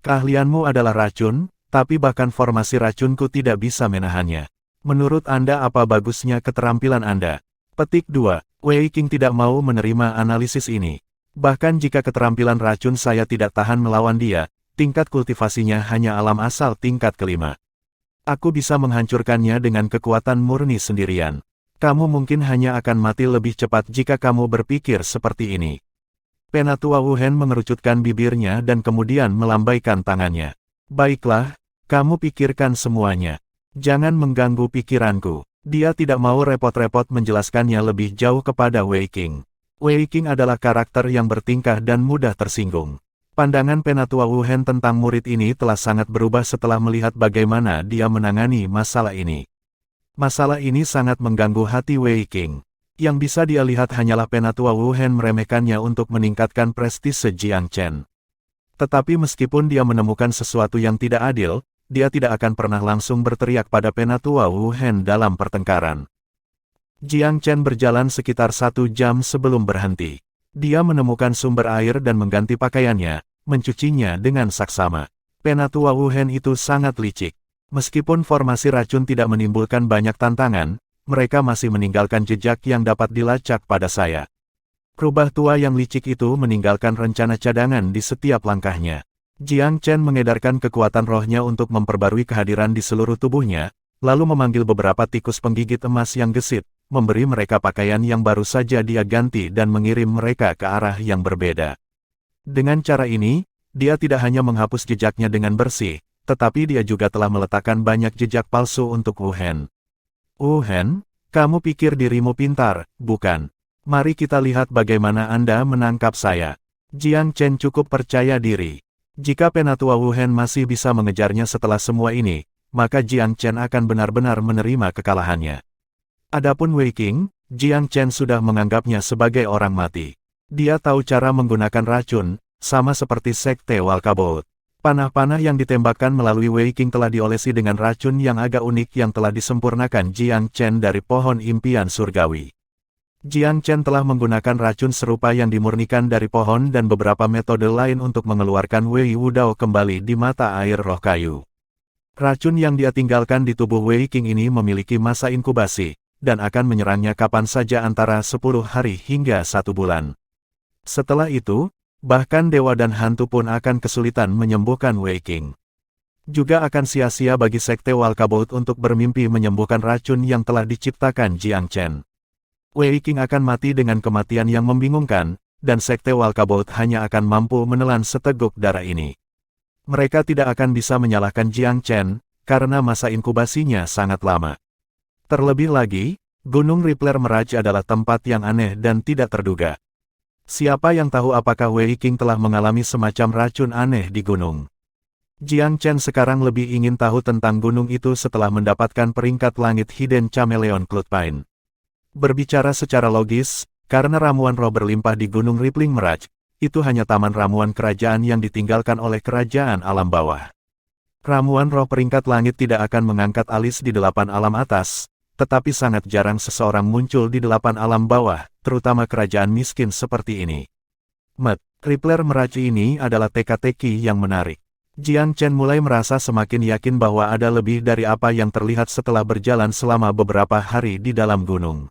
Keahlianmu adalah racun, tapi bahkan formasi racunku tidak bisa menahannya. Menurut Anda apa bagusnya keterampilan Anda? Petik 2. Wei Qing tidak mau menerima analisis ini. Bahkan jika keterampilan racun saya tidak tahan melawan dia, tingkat kultivasinya hanya alam asal tingkat kelima. Aku bisa menghancurkannya dengan kekuatan murni sendirian. Kamu mungkin hanya akan mati lebih cepat jika kamu berpikir seperti ini. Penatua Wu Hen mengerucutkan bibirnya dan kemudian melambaikan tangannya. Baiklah, kamu pikirkan semuanya. Jangan mengganggu pikiranku. Dia tidak mau repot-repot menjelaskannya lebih jauh kepada Wei Qing. Wei Qing adalah karakter yang bertingkah dan mudah tersinggung. Pandangan Penatua Wu Hen tentang murid ini telah sangat berubah setelah melihat bagaimana dia menangani masalah ini. Masalah ini sangat mengganggu hati Wei Qing. Yang bisa dia lihat hanyalah Penatua Wu Hen meremehkannya untuk meningkatkan prestise Jiang Chen. Tetapi meskipun dia menemukan sesuatu yang tidak adil, dia tidak akan pernah langsung berteriak pada Penatua Wu Hen dalam pertengkaran. Jiang Chen berjalan sekitar 1 jam sebelum berhenti. Dia menemukan sumber air dan mengganti pakaiannya, mencucinya dengan saksama. Penatua Wu Hen itu sangat licik. Meskipun formasi racun tidak menimbulkan banyak tantangan, mereka masih meninggalkan jejak yang dapat dilacak pada saya. Rubah tua yang licik itu meninggalkan rencana cadangan di setiap langkahnya. Jiang Chen mengedarkan kekuatan rohnya untuk memperbarui kehadiran di seluruh tubuhnya, lalu memanggil beberapa tikus penggigit emas yang gesit, memberi mereka pakaian yang baru saja dia ganti dan mengirim mereka ke arah yang berbeda. Dengan cara ini, dia tidak hanya menghapus jejaknya dengan bersih, tetapi dia juga telah meletakkan banyak jejak palsu untuk Wu Hen. Wu Hen, kamu pikir dirimu pintar, bukan? Mari kita lihat bagaimana Anda menangkap saya. Jiang Chen cukup percaya diri. Jika Penatua Wu Hen masih bisa mengejarnya setelah semua ini, maka Jiang Chen akan benar-benar menerima kekalahannya. Adapun Wei Qing, Jiang Chen sudah menganggapnya sebagai orang mati. Dia tahu cara menggunakan racun, sama seperti Sekte Walkabout. Panah-panah yang ditembakkan melalui Wei Qing telah diolesi dengan racun yang agak unik yang telah disempurnakan Jiang Chen dari pohon impian surgawi. Jiang Chen telah menggunakan racun serupa yang dimurnikan dari pohon dan beberapa metode lain untuk mengeluarkan Wei Wudao kembali di mata air roh kayu. Racun yang dia tinggalkan di tubuh Wei Qing ini memiliki masa inkubasi, dan akan menyerangnya kapan saja antara 10 hari hingga 1 bulan. Setelah itu, bahkan dewa dan hantu pun akan kesulitan menyembuhkan Wei Qing. Juga akan sia-sia bagi Sekte Walkabout untuk bermimpi menyembuhkan racun yang telah diciptakan Jiang Chen. Wei Qing akan mati dengan kematian yang membingungkan, dan Sekte Walkabout hanya akan mampu menelan seteguk darah ini. Mereka tidak akan bisa menyalahkan Jiang Chen, karena masa inkubasinya sangat lama. Terlebih lagi, Gunung Rippler Mirage adalah tempat yang aneh dan tidak terduga. Siapa yang tahu apakah Wei Qing telah mengalami semacam racun aneh di gunung? Jiang Chen sekarang lebih ingin tahu tentang gunung itu setelah mendapatkan peringkat langit Hidden Chameleon Cloudpine. Berbicara secara logis, karena ramuan roh berlimpah di Gunung Rippling Mirage, itu hanya taman ramuan kerajaan yang ditinggalkan oleh kerajaan alam bawah. Ramuan roh peringkat langit tidak akan mengangkat alis di 8 alam atas, tetapi sangat jarang seseorang muncul di 8 alam bawah, terutama kerajaan miskin seperti ini. Rippler Mirage ini adalah teka-teki yang menarik. Jiang Chen mulai merasa semakin yakin bahwa ada lebih dari apa yang terlihat setelah berjalan selama beberapa hari di dalam gunung.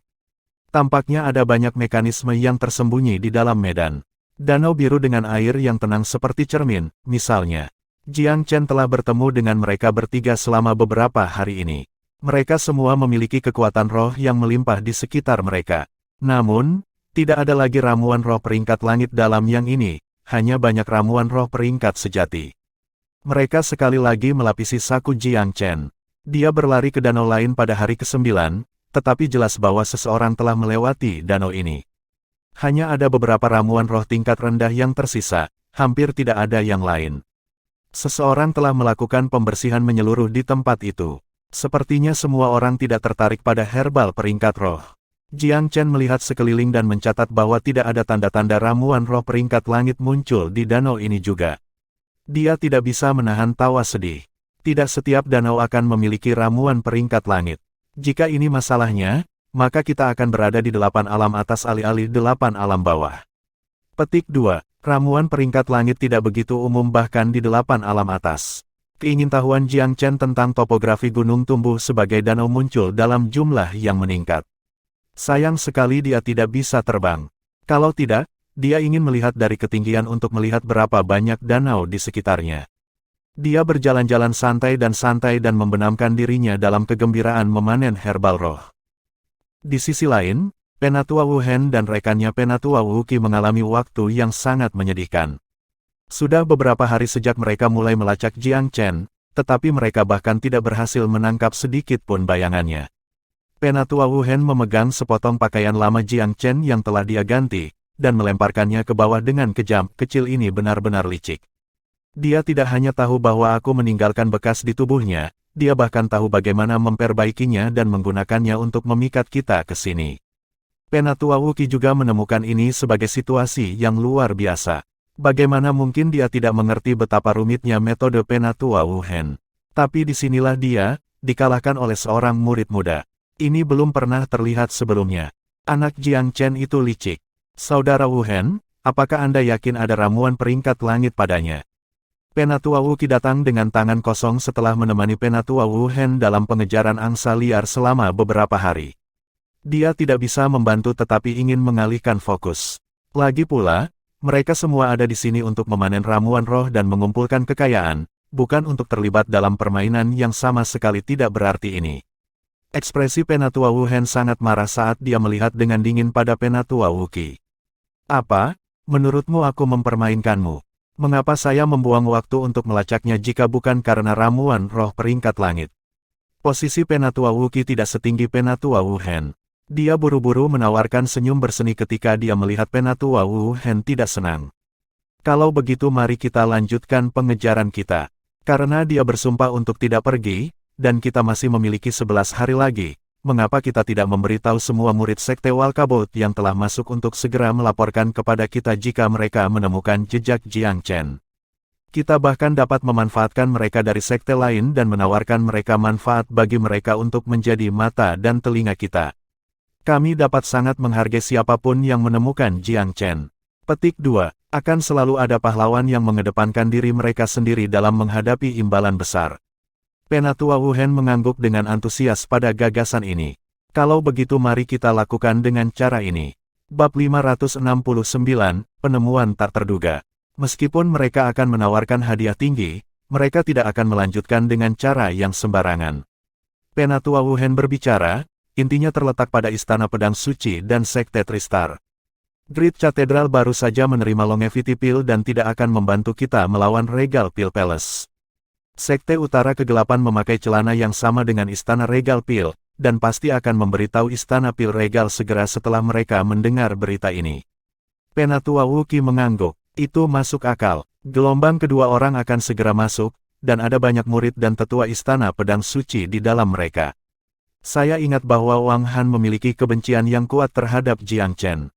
Tampaknya ada banyak mekanisme yang tersembunyi di dalam medan. Danau biru dengan air yang tenang seperti cermin, misalnya. Jiang Chen telah bertemu dengan mereka bertiga selama beberapa hari ini. Mereka semua memiliki kekuatan roh yang melimpah di sekitar mereka. Namun, tidak ada lagi ramuan roh peringkat langit dalam yang ini, hanya banyak ramuan roh peringkat sejati. Mereka sekali lagi melapisi saku Jiang Chen. Dia berlari ke danau lain pada hari ke-9, tetapi jelas bahwa seseorang telah melewati danau ini. Hanya ada beberapa ramuan roh tingkat rendah yang tersisa, hampir tidak ada yang lain. Seseorang telah melakukan pembersihan menyeluruh di tempat itu. Sepertinya semua orang tidak tertarik pada herbal peringkat roh. Jiang Chen melihat sekeliling dan mencatat bahwa tidak ada tanda-tanda ramuan roh peringkat langit muncul di danau ini juga. Dia tidak bisa menahan tawa sedih. Tidak setiap danau akan memiliki ramuan peringkat langit. Jika ini masalahnya, maka kita akan berada di 8 alam atas alih-alih 8 alam bawah. Petik 2. Ramuan peringkat langit tidak begitu umum bahkan di 8 alam atas. Keingintahuan Jiang Chen tentang topografi gunung tumbuh sebagai danau muncul dalam jumlah yang meningkat. Sayang sekali dia tidak bisa terbang. Kalau tidak, dia ingin melihat dari ketinggian untuk melihat berapa banyak danau di sekitarnya. Dia berjalan-jalan santai dan membenamkan dirinya dalam kegembiraan memanen herbal roh. Di sisi lain, Penatua Wu Hen dan rekannya Penatua Wu Qi mengalami waktu yang sangat menyedihkan. Sudah beberapa hari sejak mereka mulai melacak Jiang Chen, tetapi mereka bahkan tidak berhasil menangkap sedikit pun bayangannya. Penatua Wu Hen memegang sepotong pakaian lama Jiang Chen yang telah dia ganti, dan melemparkannya ke bawah dengan kejam. Kecil ini benar-benar licik. Dia tidak hanya tahu bahwa aku meninggalkan bekas di tubuhnya, dia bahkan tahu bagaimana memperbaikinya dan menggunakannya untuk memikat kita ke sini. Penatua Wu Qi juga menemukan ini sebagai situasi yang luar biasa. Bagaimana mungkin dia tidak mengerti betapa rumitnya metode Penatua Wu Hen. Tapi disinilah dia, dikalahkan oleh seorang murid muda. Ini belum pernah terlihat sebelumnya. Anak Jiang Chen itu licik. Saudara Wu Hen, apakah Anda yakin ada ramuan peringkat langit padanya? Penatua Wu Qi datang dengan tangan kosong setelah menemani Penatua Wu Hen dalam pengejaran angsa liar selama beberapa hari. Dia tidak bisa membantu tetapi ingin mengalihkan fokus. Lagi pula, mereka semua ada di sini untuk memanen ramuan roh dan mengumpulkan kekayaan, bukan untuk terlibat dalam permainan yang sama sekali tidak berarti ini. Ekspresi Penatua Wu Hen sangat marah saat dia melihat dengan dingin pada Penatua Wu Qi. Apa? Menurutmu aku mempermainkanmu? Mengapa saya membuang waktu untuk melacaknya jika bukan karena ramuan roh peringkat langit? Posisi Penatua Wu Qi tidak setinggi Penatua Wu Hen. Dia buru-buru menawarkan senyum berseni ketika dia melihat Penatua Wu Hen tidak senang. Kalau begitu mari kita lanjutkan pengejaran kita. Karena dia bersumpah untuk tidak pergi, dan kita masih memiliki 11 hari lagi, mengapa kita tidak memberitahu semua murid Sekte Walkabout yang telah masuk untuk segera melaporkan kepada kita jika mereka menemukan jejak Jiang Chen. Kita bahkan dapat memanfaatkan mereka dari sekte lain dan menawarkan mereka manfaat bagi mereka untuk menjadi mata dan telinga kita. Kami dapat sangat menghargai siapapun yang menemukan Jiang Chen. Petik 2. Akan selalu ada pahlawan yang mengedepankan diri mereka sendiri dalam menghadapi imbalan besar. Penatua Wu Hen mengangguk dengan antusias pada gagasan ini. Kalau begitu mari kita lakukan dengan cara ini. Bab 569, Penemuan tak terduga. Meskipun mereka akan menawarkan hadiah tinggi, mereka tidak akan melanjutkan dengan cara yang sembarangan. Penatua Wu Hen berbicara, intinya terletak pada Istana Pedang Suci dan Sekte Tristar. Great Cathedral baru saja menerima Longevity Pill dan tidak akan membantu kita melawan Regal Pill Palace. Sekte Utara Kegelapan memakai celana yang sama dengan Istana Regal Pill, dan pasti akan memberitahu Istana Pill Regal segera setelah mereka mendengar berita ini. Penatua Wuki mengangguk. Itu masuk akal. Gelombang kedua orang akan segera masuk, dan ada banyak murid dan tetua istana pedang suci di dalam mereka. Saya ingat bahwa Wang Han memiliki kebencian yang kuat terhadap Jiang Chen.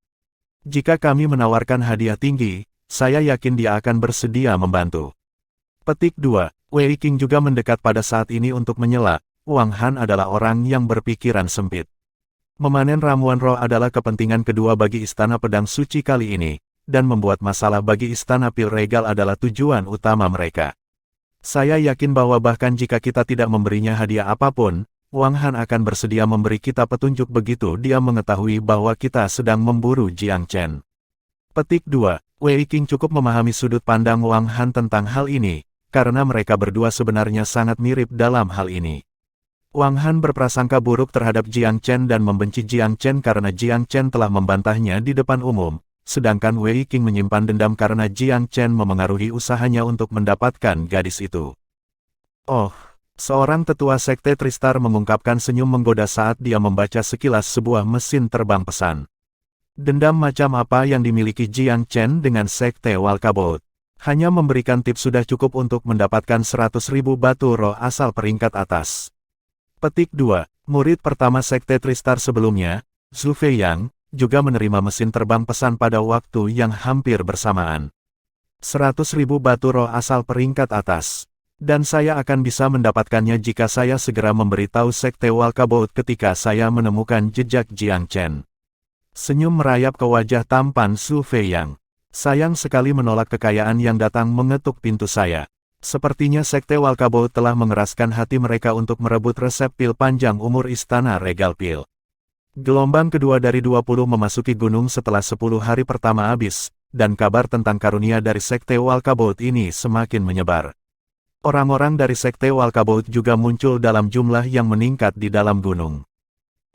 Jika kami menawarkan hadiah tinggi, saya yakin dia akan bersedia membantu. Petik 2. Wei Qing juga mendekat pada saat ini untuk menyela. Wang Han adalah orang yang berpikiran sempit. Memanen ramuan roh adalah kepentingan kedua bagi istana pedang suci kali ini, dan membuat masalah bagi istana pil regal adalah tujuan utama mereka. Saya yakin bahwa bahkan jika kita tidak memberinya hadiah apapun, Wang Han akan bersedia memberi kita petunjuk begitu dia mengetahui bahwa kita sedang memburu Jiang Chen. Petik 2. Wei Qing cukup memahami sudut pandang Wang Han tentang hal ini, karena mereka berdua sebenarnya sangat mirip dalam hal ini. Wang Han berprasangka buruk terhadap Jiang Chen dan membenci Jiang Chen karena Jiang Chen telah membantahnya di depan umum. Sedangkan Wei Qing menyimpan dendam karena Jiang Chen memengaruhi usahanya untuk mendapatkan gadis itu. Oh, seorang tetua sekte Tristar mengungkapkan senyum menggoda saat dia membaca sekilas sebuah mesin terbang pesan. Dendam macam apa yang dimiliki Jiang Chen dengan sekte Walkabout? Hanya memberikan tips sudah cukup untuk mendapatkan 100.000 batu roh asal peringkat atas. Petik 2. Murid pertama sekte Tristar sebelumnya, Zhu Feiyang, juga menerima mesin terbang pesan pada waktu yang hampir bersamaan. 100.000 batu roh asal peringkat atas. Dan saya akan bisa mendapatkannya jika saya segera memberitahu sekte Walkabout ketika saya menemukan jejak Jiang Chen. Senyum merayap ke wajah tampan Zhu Feiyang. Sayang sekali menolak kekayaan yang datang mengetuk pintu saya. Sepertinya sekte Walkabout telah mengeraskan hati mereka untuk merebut resep pil panjang umur istana Regal Pil. Gelombang kedua dari 20 memasuki gunung setelah 10 hari pertama habis, dan kabar tentang karunia dari sekte Walkabout ini semakin menyebar. Orang-orang dari sekte Walkabout juga muncul dalam jumlah yang meningkat di dalam gunung.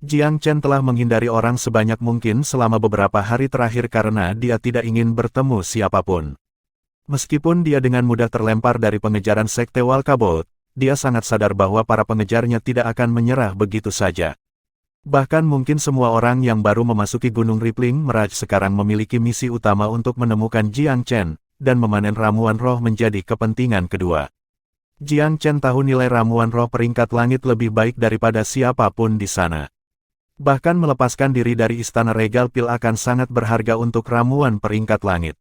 Jiang Chen telah menghindari orang sebanyak mungkin selama beberapa hari terakhir karena dia tidak ingin bertemu siapapun. Meskipun dia dengan mudah terlempar dari pengejaran sekte Walkabout, dia sangat sadar bahwa para pengejarnya tidak akan menyerah begitu saja. Bahkan mungkin semua orang yang baru memasuki Gunung Rippling Mirage sekarang memiliki misi utama untuk menemukan Jiang Chen, dan memanen ramuan roh menjadi kepentingan kedua. Jiang Chen tahu nilai ramuan roh peringkat langit lebih baik daripada siapapun di sana. Bahkan melepaskan diri dari istana Regal Pil akan sangat berharga untuk ramuan peringkat langit.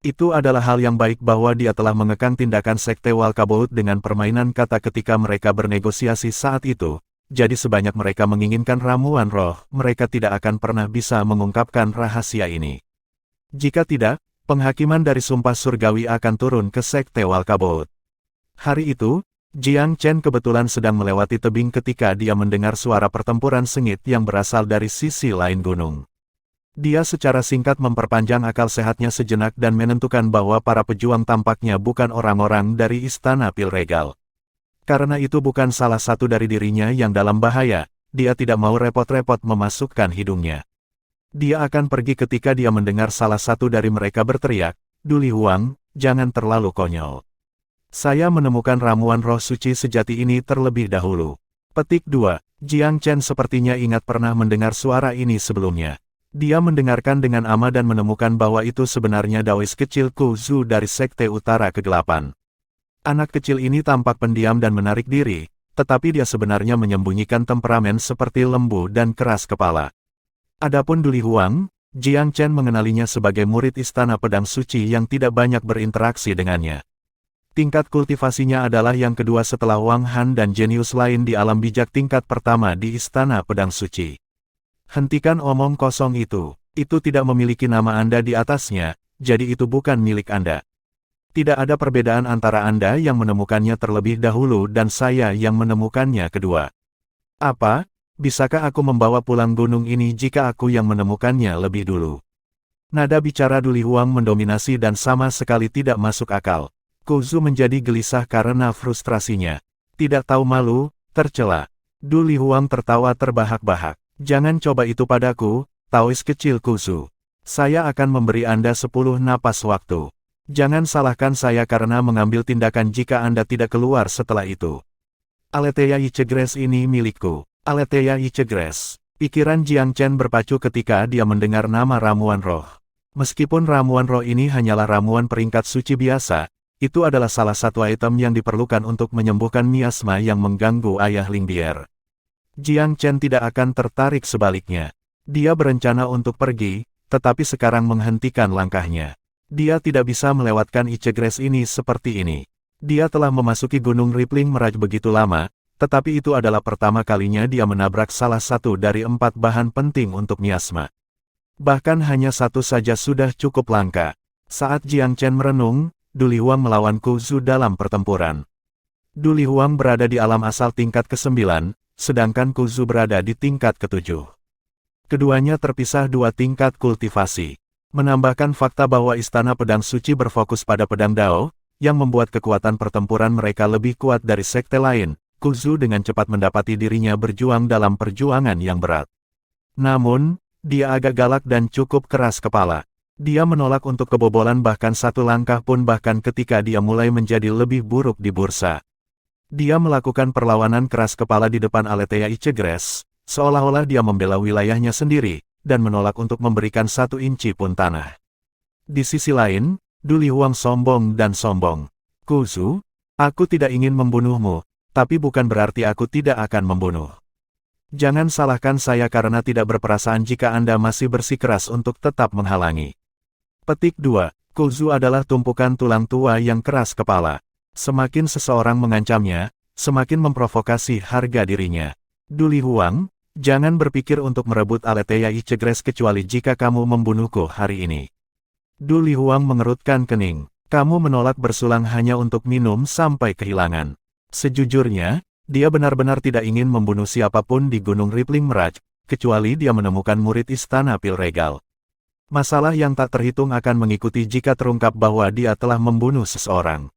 Itu adalah hal yang baik bahwa dia telah mengekang tindakan sekte Walkabout dengan permainan kata ketika mereka bernegosiasi saat itu. Jadi sebanyak mereka menginginkan ramuan roh, mereka tidak akan pernah bisa mengungkapkan rahasia ini. Jika tidak, penghakiman dari sumpah surgawi akan turun ke sekte Walkabout. Hari itu, Jiang Chen kebetulan sedang melewati tebing ketika dia mendengar suara pertempuran sengit yang berasal dari sisi lain gunung. Dia secara singkat memperpanjang akal sehatnya sejenak dan menentukan bahwa para pejuang tampaknya bukan orang-orang dari istana Pil Regal. Karena itu bukan salah satu dari dirinya yang dalam bahaya, dia tidak mau repot-repot memasukkan hidungnya. Dia akan pergi ketika dia mendengar salah satu dari mereka berteriak, "Duli Huang, jangan terlalu konyol. Saya menemukan ramuan roh suci sejati ini terlebih dahulu." Petik 2. Jiang Chen sepertinya ingat pernah mendengar suara ini sebelumnya. Dia mendengarkan dengan ama dan menemukan bahwa itu sebenarnya Daois kecil Ku Zhu dari Sekte Utara Kegelapan. Anak kecil ini tampak pendiam dan menarik diri, tetapi dia sebenarnya menyembunyikan temperamen seperti lembu dan keras kepala. Adapun Duli Huang, Jiang Chen mengenalinya sebagai murid istana pedang suci yang tidak banyak berinteraksi dengannya. Tingkat kultivasinya adalah yang kedua setelah Wang Han dan jenius lain di alam bijak tingkat pertama di istana pedang suci. Hentikan omong kosong itu tidak memiliki nama Anda di atasnya, jadi itu bukan milik Anda. Tidak ada perbedaan antara Anda yang menemukannya terlebih dahulu dan saya yang menemukannya kedua. Apa? Bisakah aku membawa pulang gunung ini jika aku yang menemukannya lebih dulu? Nada bicara Duli Huang mendominasi dan sama sekali tidak masuk akal. Ku Zhu menjadi gelisah karena frustrasinya. Tidak tahu malu, tercela. Duli Huang tertawa terbahak-bahak. Jangan coba itu padaku, Taois kecil Ku Zhu. Saya akan memberi Anda 10 napas waktu. Jangan salahkan saya karena mengambil tindakan jika Anda tidak keluar setelah itu. Aletheia Yichegres ini milikku. Aletheia Yichegres. Pikiran Jiang Chen berpacu ketika dia mendengar nama ramuan roh. Meskipun ramuan roh ini hanyalah ramuan peringkat suci biasa, itu adalah salah satu item yang diperlukan untuk menyembuhkan miasma yang mengganggu ayah Lingbier. Jiang Chen tidak akan tertarik sebaliknya. Dia berencana untuk pergi, tetapi sekarang menghentikan langkahnya. Dia tidak bisa melewatkan Ichegres ini seperti ini. Dia telah memasuki Gunung Rippling Mirage begitu lama, tetapi itu adalah pertama kalinya dia menabrak salah satu dari 4 bahan penting untuk miasma. Bahkan hanya satu saja sudah cukup langka. Saat Jiang Chen merenung, Du Lihuang melawan Ku Zu dalam pertempuran. Du Lihuang berada di alam asal tingkat ke-9, sedangkan Ku Zu berada di tingkat ke-7. Keduanya terpisah 2 tingkat kultivasi. Menambahkan fakta bahwa Istana Pedang Suci berfokus pada pedang Dao, yang membuat kekuatan pertempuran mereka lebih kuat dari sekte lain, Ku Zu dengan cepat mendapati dirinya berjuang dalam perjuangan yang berat. Namun, dia agak galak dan cukup keras kepala. Dia menolak untuk kebobolan bahkan satu langkah pun bahkan ketika dia mulai menjadi lebih buruk di bursa. Dia melakukan perlawanan keras kepala di depan Aletheia Ichegres, seolah-olah dia membela wilayahnya sendiri, dan menolak untuk memberikan 1 inci pun tanah. Di sisi lain, Du Lihuang sombong dan sombong. Ku Zu, aku tidak ingin membunuhmu, tapi bukan berarti aku tidak akan membunuh. Jangan salahkan saya karena tidak berperasaan jika Anda masih bersikeras untuk tetap menghalangi. Petik 2. Ku Zu adalah tumpukan tulang tua yang keras kepala. Semakin seseorang mengancamnya, semakin memprovokasi harga dirinya. Du Lihuang, jangan berpikir untuk merebut Aletheia Ichegres kecuali jika kamu membunuhku hari ini. Du Lihuang mengerutkan kening. Kamu menolak bersulang hanya untuk minum sampai kehilangan. Sejujurnya, dia benar-benar tidak ingin membunuh siapapun di Gunung Rippling Mirage, kecuali dia menemukan murid Istana Pil Regal. Masalah yang tak terhitung akan mengikuti jika terungkap bahwa dia telah membunuh seseorang.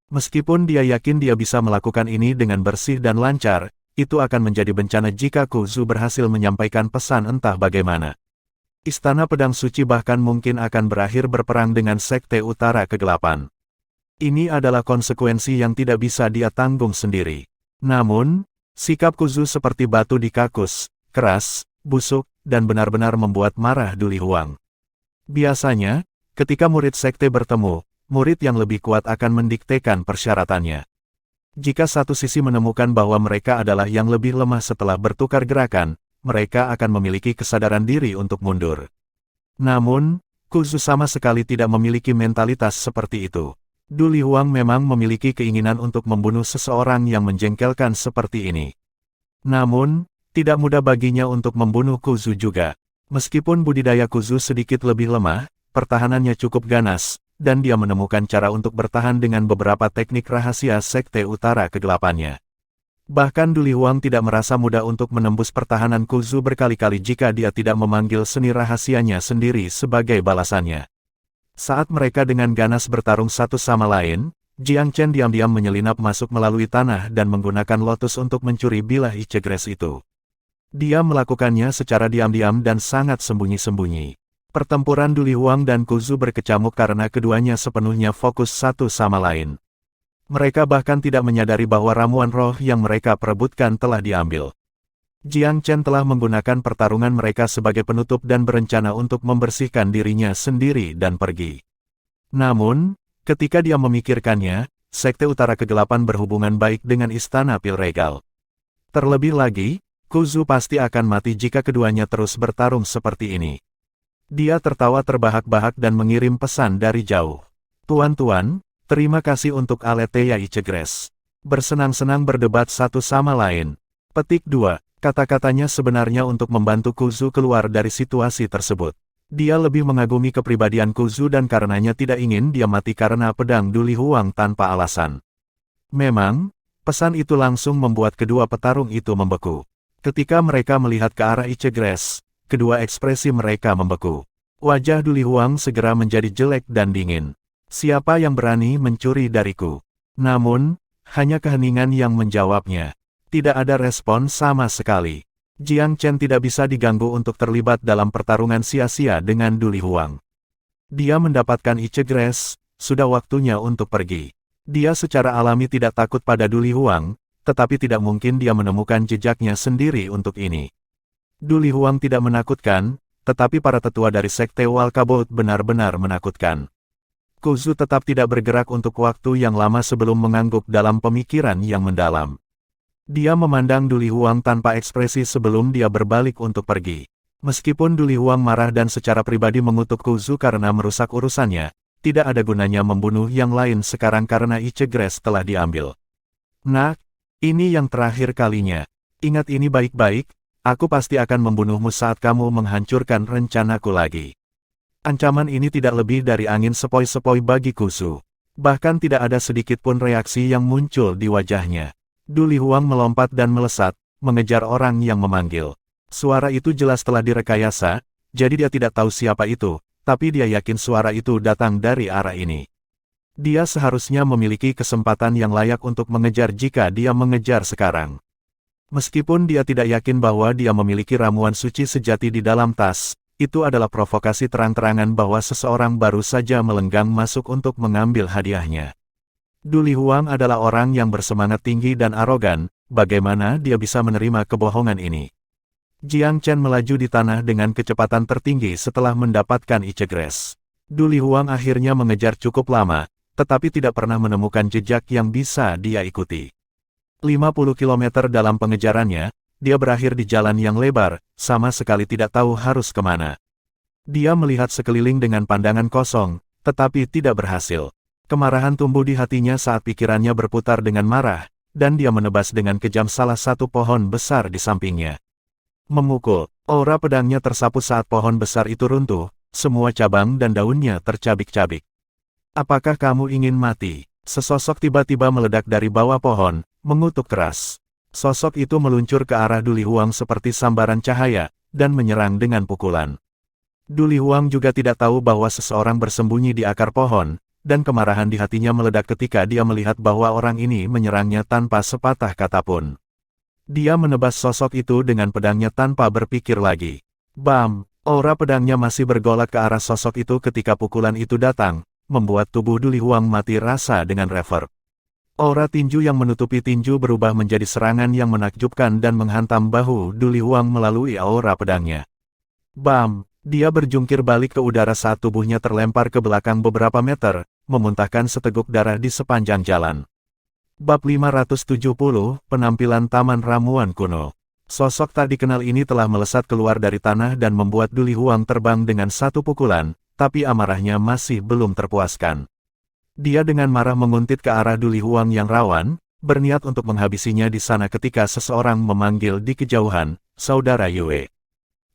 Meskipun dia yakin dia bisa melakukan ini dengan bersih dan lancar, itu akan menjadi bencana jika Ku Zu berhasil menyampaikan pesan entah bagaimana. Istana Pedang Suci bahkan mungkin akan berakhir berperang dengan Sekte Utara Kegelapan. Ini adalah konsekuensi yang tidak bisa dia tanggung sendiri. Namun, sikap Ku Zu seperti batu di kakus, keras, busuk, dan benar-benar membuat marah Du Lihuang. Biasanya, ketika murid sekte bertemu, murid yang lebih kuat akan mendiktekan persyaratannya. Jika satu sisi menemukan bahwa mereka adalah yang lebih lemah setelah bertukar gerakan, mereka akan memiliki kesadaran diri untuk mundur. Namun, Ku Zu sama sekali tidak memiliki mentalitas seperti itu. Du Lihuang memang memiliki keinginan untuk membunuh seseorang yang menjengkelkan seperti ini. Namun, tidak mudah baginya untuk membunuh Ku Zu juga. Meskipun budidaya Ku Zu sedikit lebih lemah, pertahanannya cukup ganas, dan dia menemukan cara untuk bertahan dengan beberapa teknik rahasia Sekte Utara Kegelapannya. Bahkan Du Lihuang tidak merasa mudah untuk menembus pertahanan Ku Zu berkali-kali jika dia tidak memanggil seni rahasianya sendiri sebagai balasannya. Saat mereka dengan ganas bertarung satu sama lain, Jiang Chen diam-diam menyelinap masuk melalui tanah dan menggunakan lotus untuk mencuri bilah Ichegres itu. Dia melakukannya secara diam-diam dan sangat sembunyi-sembunyi. Pertempuran Du Lihuang dan Ku Zu berkecamuk karena keduanya sepenuhnya fokus satu sama lain. Mereka bahkan tidak menyadari bahwa ramuan roh yang mereka perebutkan telah diambil. Jiang Chen telah menggunakan pertarungan mereka sebagai penutup dan berencana untuk membersihkan dirinya sendiri dan pergi. Namun, ketika dia memikirkannya, Sekte Utara Kegelapan berhubungan baik dengan Istana Pil Regal. Terlebih lagi, Ku Zu pasti akan mati jika keduanya terus bertarung seperti ini. Dia tertawa terbahak-bahak dan mengirim pesan dari jauh. Tuan-tuan, terima kasih untuk Aletheia Ichegres. Bersenang-senang berdebat satu sama lain. Petik 2. Kata-katanya sebenarnya untuk membantu Ku Zu keluar dari situasi tersebut. Dia lebih mengagumi kepribadian Ku Zu dan karenanya tidak ingin dia mati karena pedang Du Lihuang tanpa alasan. Memang, pesan itu langsung membuat kedua petarung itu membeku. Ketika mereka melihat ke arah Ichegres, kedua ekspresi mereka membeku. Wajah Du Lihuang segera menjadi jelek dan dingin. Siapa yang berani mencuri dariku? Namun, hanya keheningan yang menjawabnya. Tidak ada respon sama sekali. Jiang Chen tidak bisa diganggu untuk terlibat dalam pertarungan sia-sia dengan Du Lihuang. Dia mendapatkan Ichegres, sudah waktunya untuk pergi. Dia secara alami tidak takut pada Du Lihuang, tetapi tidak mungkin dia menemukan jejaknya sendiri untuk ini. Du Lihuang tidak menakutkan, tetapi para tetua dari Sekte Walkabout benar-benar menakutkan. Kuzu tetap tidak bergerak untuk waktu yang lama sebelum mengangguk dalam pemikiran yang mendalam. Dia memandang Du Lihuang tanpa ekspresi sebelum dia berbalik untuk pergi. Meskipun Du Lihuang marah dan secara pribadi mengutuk Kuzu karena merusak urusannya, tidak ada gunanya membunuh yang lain sekarang karena Ichegres telah diambil. Nah, ini yang terakhir kalinya. Ingat ini baik-baik, aku pasti akan membunuhmu saat kamu menghancurkan rencanaku lagi. Ancaman ini tidak lebih dari angin sepoi-sepoi bagi Kuzu. Bahkan tidak ada sedikit pun reaksi yang muncul di wajahnya. Du Lihuang melompat dan melesat, mengejar orang yang memanggil. Suara itu jelas telah direkayasa, jadi dia tidak tahu siapa itu, tapi dia yakin suara itu datang dari arah ini. Dia seharusnya memiliki kesempatan yang layak untuk mengejar jika dia mengejar sekarang. Meskipun dia tidak yakin bahwa dia memiliki ramuan suci sejati di dalam tas, itu adalah provokasi terang-terangan bahwa seseorang baru saja melenggang masuk untuk mengambil hadiahnya. Du Lihuang adalah orang yang bersemangat tinggi dan arogan, bagaimana dia bisa menerima kebohongan ini? Jiang Chen melaju di tanah dengan kecepatan tertinggi setelah mendapatkan Ichegres. Du Lihuang akhirnya mengejar cukup lama, tetapi tidak pernah menemukan jejak yang bisa dia ikuti. 50 km dalam pengejarannya, dia berakhir di jalan yang lebar, sama sekali tidak tahu harus kemana. Dia melihat sekeliling dengan pandangan kosong, tetapi tidak berhasil. Kemarahan tumbuh di hatinya saat pikirannya berputar dengan marah, dan dia menebas dengan kejam salah satu pohon besar di sampingnya. Memukul, aura pedangnya tersapu saat pohon besar itu runtuh, semua cabang dan daunnya tercabik-cabik. Apakah kamu ingin mati? Sesosok tiba-tiba meledak dari bawah pohon, mengutuk keras. Sosok itu meluncur ke arah Du Lihuang seperti sambaran cahaya, dan menyerang dengan pukulan. Du Lihuang juga tidak tahu bahwa seseorang bersembunyi di akar pohon, dan kemarahan di hatinya meledak ketika dia melihat bahwa orang ini menyerangnya tanpa sepatah kata pun. Dia menebas sosok itu dengan pedangnya tanpa berpikir lagi. Bam! Aura pedangnya masih bergolak ke arah sosok itu ketika pukulan itu datang, membuat tubuh Du Lihuang mati rasa dengan reverb. Aura tinju yang menutupi tinju berubah menjadi serangan yang menakjubkan dan menghantam bahu Du Lihuang melalui aura pedangnya. Bam! Dia berjungkir balik ke udara saat tubuhnya terlempar ke belakang beberapa meter, memuntahkan seteguk darah di sepanjang jalan. Bab 570, Penampilan Taman Ramuan Kuno. Sosok tak dikenal ini telah melesat keluar dari tanah dan membuat Du Lihuang terbang dengan satu pukulan, tapi amarahnya masih belum terpuaskan. Dia dengan marah menguntit ke arah Du Lihuang yang rawan, berniat untuk menghabisinya di sana ketika seseorang memanggil di kejauhan, "Saudara Yue."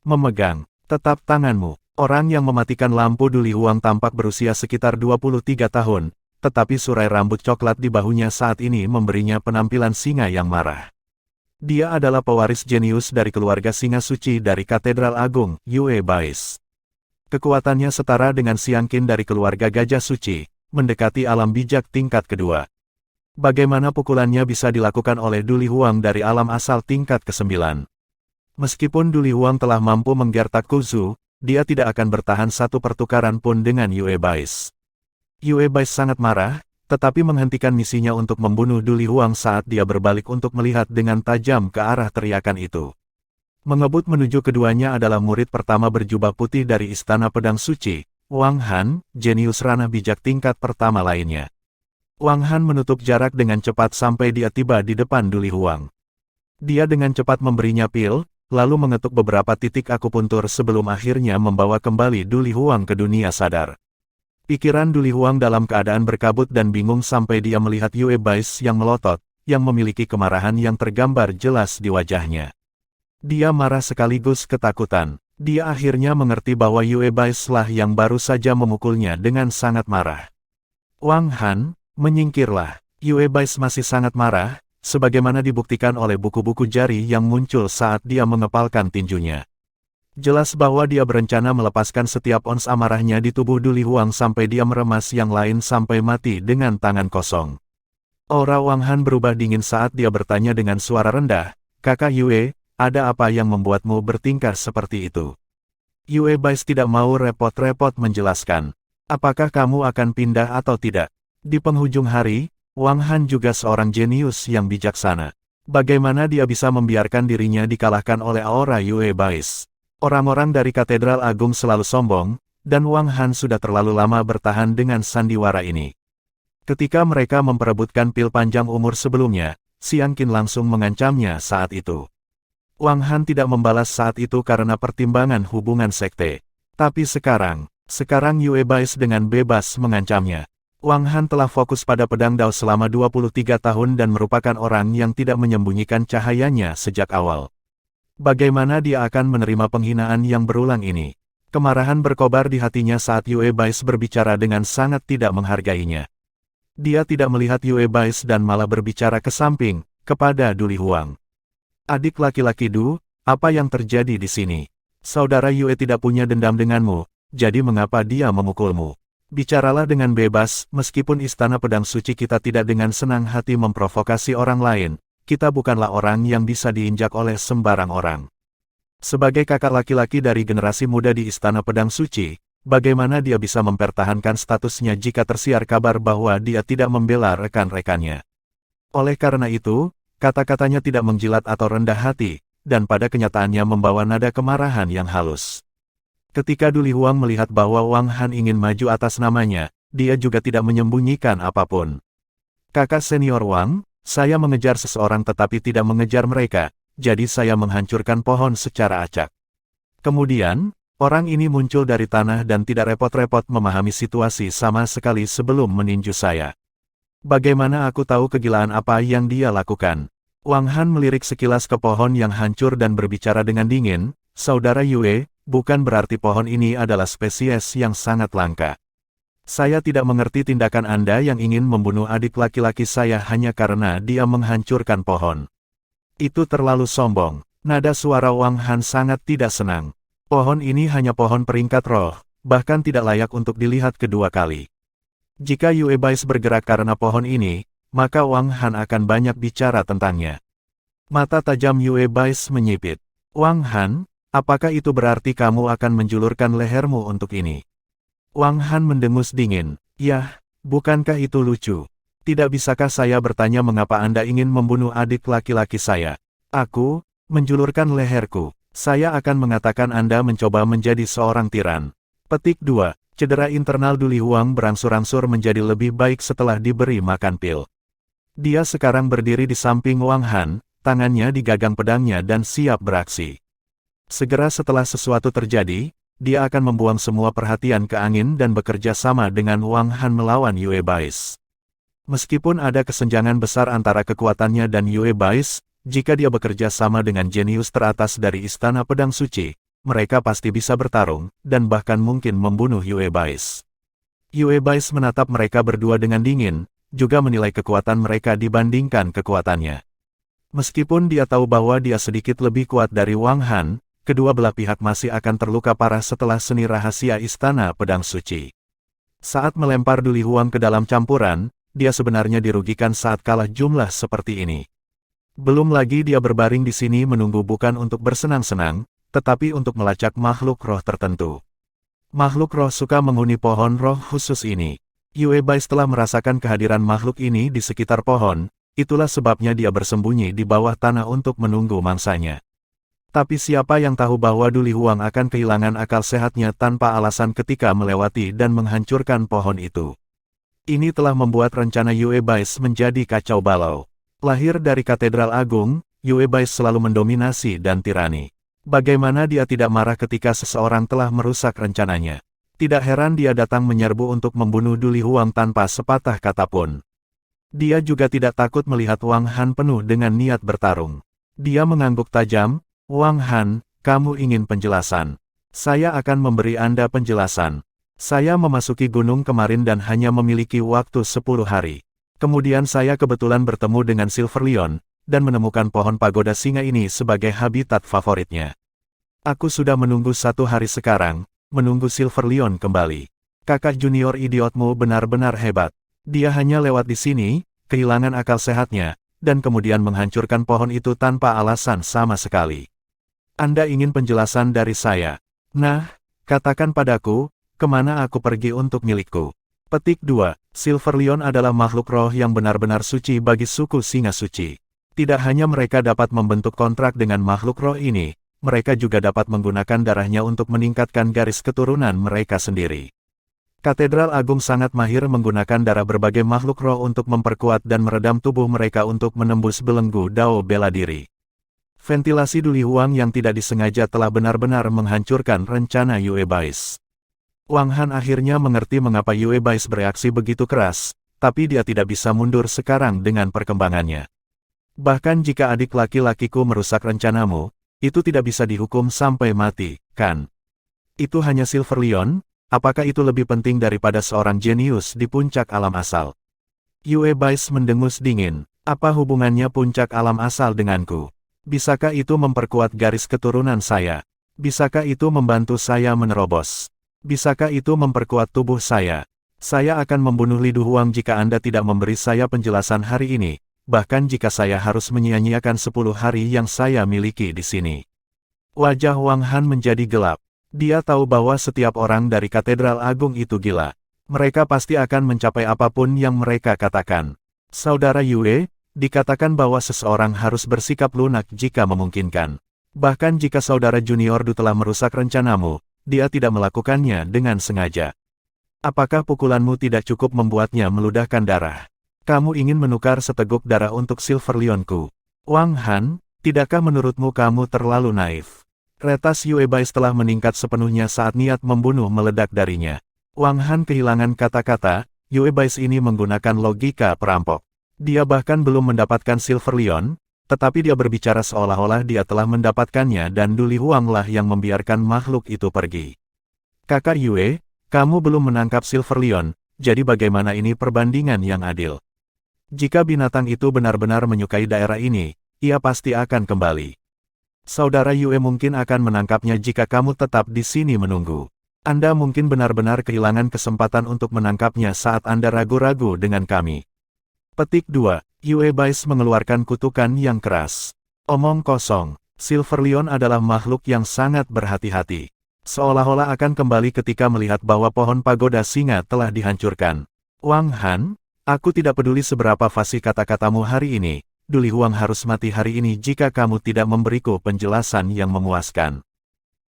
Memegang, "Tetap tanganmu." Orang yang mematikan lampu Du Lihuang tampak berusia sekitar 23 tahun, tetapi surai rambut coklat di bahunya saat ini memberinya penampilan singa yang marah. Dia adalah pewaris jenius dari keluarga singa suci dari Katedral Agung, Yue Bais. Kekuatannya setara dengan Xiangqin dari keluarga gajah suci, mendekati alam bijak tingkat kedua. Bagaimana pukulannya bisa dilakukan oleh Du Lihuang dari alam asal tingkat ke-9? Meskipun Du Lihuang telah mampu menggertak Kuzu, dia tidak akan bertahan satu pertukaran pun dengan Yue Bais. Yue Bais sangat marah, tetapi menghentikan misinya untuk membunuh Du Lihuang saat dia berbalik untuk melihat dengan tajam ke arah teriakan itu. Mengebut menuju keduanya adalah murid pertama berjubah putih dari Istana Pedang Suci, Wang Han, jenius ranah bijak tingkat pertama lainnya. Wang Han menutup jarak dengan cepat sampai dia tiba di depan Du Lihuang. Dia dengan cepat memberinya pil, lalu mengetuk beberapa titik akupuntur sebelum akhirnya membawa kembali Du Lihuang ke dunia sadar. Pikiran Du Lihuang dalam keadaan berkabut dan bingung sampai dia melihat Yue Bais yang melotot, yang memiliki kemarahan yang tergambar jelas di wajahnya. Dia marah sekaligus ketakutan. Dia akhirnya mengerti bahwa Yue Bais lah yang baru saja memukulnya dengan sangat marah. Wang Han, menyingkirlah. Yue Bais masih sangat marah, sebagaimana dibuktikan oleh buku-buku jari yang muncul saat dia mengepalkan tinjunya. Jelas bahwa dia berencana melepaskan setiap ons amarahnya di tubuh Du Lihuang sampai dia meremas yang lain sampai mati dengan tangan kosong. Aura Wang Han berubah dingin saat dia bertanya dengan suara rendah, "Kakak Yue, ada apa yang membuatmu bertingkah seperti itu?" Yue Bais tidak mau repot-repot menjelaskan. "Apakah kamu akan pindah atau tidak?" Di penghujung hari, Wang Han juga seorang jenius yang bijaksana. Bagaimana dia bisa membiarkan dirinya dikalahkan oleh aura Yue Bais? Orang-orang dari Katedral Agung selalu sombong, dan Wang Han sudah terlalu lama bertahan dengan sandiwara ini. Ketika mereka memperebutkan pil panjang umur sebelumnya, Xiang Qin langsung mengancamnya saat itu. Wang Han tidak membalas saat itu karena pertimbangan hubungan sekte. Tapi sekarang Yue Bais dengan bebas mengancamnya. Wang Han telah fokus pada pedang Dao selama 23 tahun dan merupakan orang yang tidak menyembunyikan cahayanya sejak awal. Bagaimana dia akan menerima penghinaan yang berulang ini? Kemarahan berkobar di hatinya saat Yue Bais berbicara dengan sangat tidak menghargainya. Dia tidak melihat Yue Bais dan malah berbicara ke samping, kepada Du Lihuang. Adik laki-laki Du, apa yang terjadi di sini? Saudara Yue tidak punya dendam denganmu, jadi mengapa dia memukulmu? Bicaralah dengan bebas, meskipun Istana Pedang Suci kita tidak dengan senang hati memprovokasi orang lain. Kita bukanlah orang yang bisa diinjak oleh sembarang orang. Sebagai kakak laki-laki dari generasi muda di Istana Pedang Suci, bagaimana dia bisa mempertahankan statusnya jika tersiar kabar bahwa dia tidak membela rekan-rekannya? Oleh karena itu, kata-katanya tidak menjilat atau rendah hati, dan pada kenyataannya membawa nada kemarahan yang halus. Ketika Du Lihuang melihat bahwa Wang Han ingin maju atas namanya, dia juga tidak menyembunyikan apapun. Kakak senior Wang, saya mengejar seseorang tetapi tidak mengejar mereka, jadi saya menghancurkan pohon secara acak. Kemudian, orang ini muncul dari tanah dan tidak repot-repot memahami situasi sama sekali sebelum meninju saya. Bagaimana aku tahu kegilaan apa yang dia lakukan? Wang Han melirik sekilas ke pohon yang hancur dan berbicara dengan dingin, Saudara Yue, bukan berarti pohon ini adalah spesies yang sangat langka. Saya tidak mengerti tindakan Anda yang ingin membunuh adik laki-laki saya hanya karena dia menghancurkan pohon. Itu terlalu sombong. Nada suara Wang Han sangat tidak senang. Pohon ini hanya pohon peringkat roh, bahkan tidak layak untuk dilihat kedua kali. Jika Yue Bais bergerak karena pohon ini, maka Wang Han akan banyak bicara tentangnya. Mata tajam Yue Bais menyipit. Wang Han, apakah itu berarti kamu akan menjulurkan lehermu untuk ini? Wang Han mendengus dingin. Yah, bukankah itu lucu? Tidak bisakah saya bertanya mengapa Anda ingin membunuh adik laki-laki saya? Aku, menjulurkan leherku. Saya akan mengatakan Anda mencoba menjadi seorang tiran. Petik 2. Cedera internal Du Lihuang berangsur-angsur menjadi lebih baik setelah diberi makan pil. Dia sekarang berdiri di samping Wang Han, tangannya di gagang pedangnya dan siap beraksi. Segera setelah sesuatu terjadi, dia akan membuang semua perhatian ke angin dan bekerja sama dengan Wang Han melawan Yue Bais. Meskipun ada kesenjangan besar antara kekuatannya dan Yue Bais, jika dia bekerja sama dengan jenius teratas dari Istana Pedang Suci, mereka pasti bisa bertarung, dan bahkan mungkin membunuh Yue Bais. Yue Bais menatap mereka berdua dengan dingin, juga menilai kekuatan mereka dibandingkan kekuatannya. Meskipun dia tahu bahwa dia sedikit lebih kuat dari Wang Han, kedua belah pihak masih akan terluka parah setelah seni rahasia Istana Pedang Suci. Saat melempar Du Lihuang ke dalam campuran, dia sebenarnya dirugikan saat kalah jumlah seperti ini. Belum lagi dia berbaring di sini menunggu bukan untuk bersenang-senang, tetapi untuk melacak makhluk roh tertentu. Makhluk roh suka menghuni pohon roh khusus ini. Yue Bais telah merasakan kehadiran makhluk ini di sekitar pohon, itulah sebabnya dia bersembunyi di bawah tanah untuk menunggu mangsanya. Tapi siapa yang tahu bahwa Du Lihuang akan kehilangan akal sehatnya tanpa alasan ketika melewati dan menghancurkan pohon itu. Ini telah membuat rencana Yue Bais menjadi kacau balau. Lahir dari Katedral Agung, Yue Bais selalu mendominasi dan tirani. Bagaimana dia tidak marah ketika seseorang telah merusak rencananya? Tidak heran dia datang menyerbu untuk membunuh Du Lihuang tanpa sepatah kata pun. Dia juga tidak takut melihat Wang Han penuh dengan niat bertarung. Dia mengangguk tajam, Wang Han, kamu ingin penjelasan? Saya akan memberi Anda penjelasan. Saya memasuki gunung kemarin dan hanya memiliki waktu 10 hari. Kemudian saya kebetulan bertemu dengan Silver Lion, dan menemukan pohon pagoda singa ini sebagai habitat favoritnya. Aku sudah menunggu 1 hari sekarang, menunggu Silver Lion kembali. Kakak junior idiotmu benar-benar hebat. Dia hanya lewat di sini, kehilangan akal sehatnya, dan kemudian menghancurkan pohon itu tanpa alasan sama sekali. Anda ingin penjelasan dari saya? Nah, katakan padaku, kemana aku pergi untuk milikku? Petik 2. Silver Lion adalah makhluk roh yang benar-benar suci bagi suku Singa Suci. Tidak hanya mereka dapat membentuk kontrak dengan makhluk roh ini, mereka juga dapat menggunakan darahnya untuk meningkatkan garis keturunan mereka sendiri. Katedral Agung sangat mahir menggunakan darah berbagai makhluk roh untuk memperkuat dan meredam tubuh mereka untuk menembus belenggu Dao bela diri. Ventilasi Duli Huang yang tidak disengaja telah benar-benar menghancurkan rencana Yue Bais. Wang Han akhirnya mengerti mengapa Yue Bais bereaksi begitu keras, tapi dia tidak bisa mundur sekarang dengan perkembangannya. Bahkan jika adik laki-lakiku merusak rencanamu, itu tidak bisa dihukum sampai mati, kan? Itu hanya Silver Leon, apakah itu lebih penting daripada seorang jenius di puncak alam asal? Yue Bais mendengus dingin, apa hubungannya puncak alam asal denganku? Bisakah itu memperkuat garis keturunan saya? Bisakah itu membantu saya menerobos? Bisakah itu memperkuat tubuh saya? Saya akan membunuh Li Duhuang jika Anda tidak memberi saya penjelasan hari ini, bahkan jika saya harus menyia-nyiakan 10 hari yang saya miliki di sini. Wajah Wang Han menjadi gelap. Dia tahu bahwa setiap orang dari Katedral Agung itu gila. Mereka pasti akan mencapai apapun yang mereka katakan. Saudara Yue, dikatakan bahwa seseorang harus bersikap lunak jika memungkinkan. Bahkan jika saudara Junior Du telah merusak rencanamu, dia tidak melakukannya dengan sengaja. Apakah pukulanmu tidak cukup membuatnya meludahkan darah? Kamu ingin menukar seteguk darah untuk Silver Leonku? Wang Han, tidakkah menurutmu kamu terlalu naif? Retas Yue Bais telah meningkat sepenuhnya saat niat membunuh meledak darinya. Wang Han kehilangan kata-kata, Yue Bais ini menggunakan logika perampok. Dia bahkan belum mendapatkan Silver Leon, tetapi dia berbicara seolah-olah dia telah mendapatkannya dan Duli Huang lah yang membiarkan makhluk itu pergi. Kakak Yue, kamu belum menangkap Silver Leon, jadi bagaimana ini perbandingan yang adil? Jika binatang itu benar-benar menyukai daerah ini, ia pasti akan kembali. Saudara Yue mungkin akan menangkapnya jika kamu tetap di sini menunggu. Anda mungkin benar-benar kehilangan kesempatan untuk menangkapnya saat Anda ragu-ragu dengan kami. Petik 2. Yue Bais mengeluarkan kutukan yang keras. Omong kosong. Silver Leon adalah makhluk yang sangat berhati-hati. Seolah-olah akan kembali ketika melihat bahwa pohon pagoda singa telah dihancurkan. Wang Han, aku tidak peduli seberapa fasih kata-katamu hari ini, Duli Huang harus mati hari ini jika kamu tidak memberiku penjelasan yang memuaskan.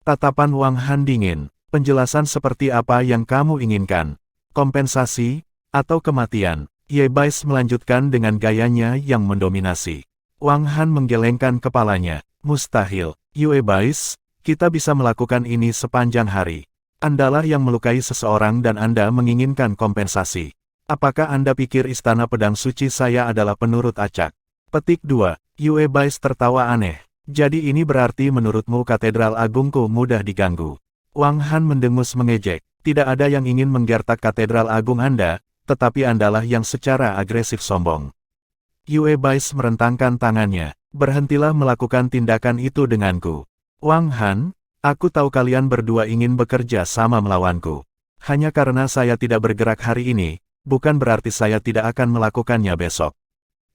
Tatapan Wang Han dingin, penjelasan seperti apa yang kamu inginkan? Kompensasi, atau kematian? Yue Bais melanjutkan dengan gayanya yang mendominasi. Wang Han menggelengkan kepalanya, mustahil, Yue Bais, kita bisa melakukan ini sepanjang hari. Andalah yang melukai seseorang dan Anda menginginkan kompensasi. Apakah Anda pikir Istana Pedang Suci saya adalah penurut acak? Petik 2. Yue Bais tertawa aneh. Jadi ini berarti menurutmu Katedral Agungku mudah diganggu. Wang Han mendengus mengejek. Tidak ada yang ingin menggertak Katedral Agung Anda, tetapi Andalah yang secara agresif sombong. Yue Bais merentangkan tangannya. Berhentilah melakukan tindakan itu denganku. Wang Han, aku tahu kalian berdua ingin bekerja sama melawanku. Hanya karena saya tidak bergerak hari ini, bukan berarti saya tidak akan melakukannya besok.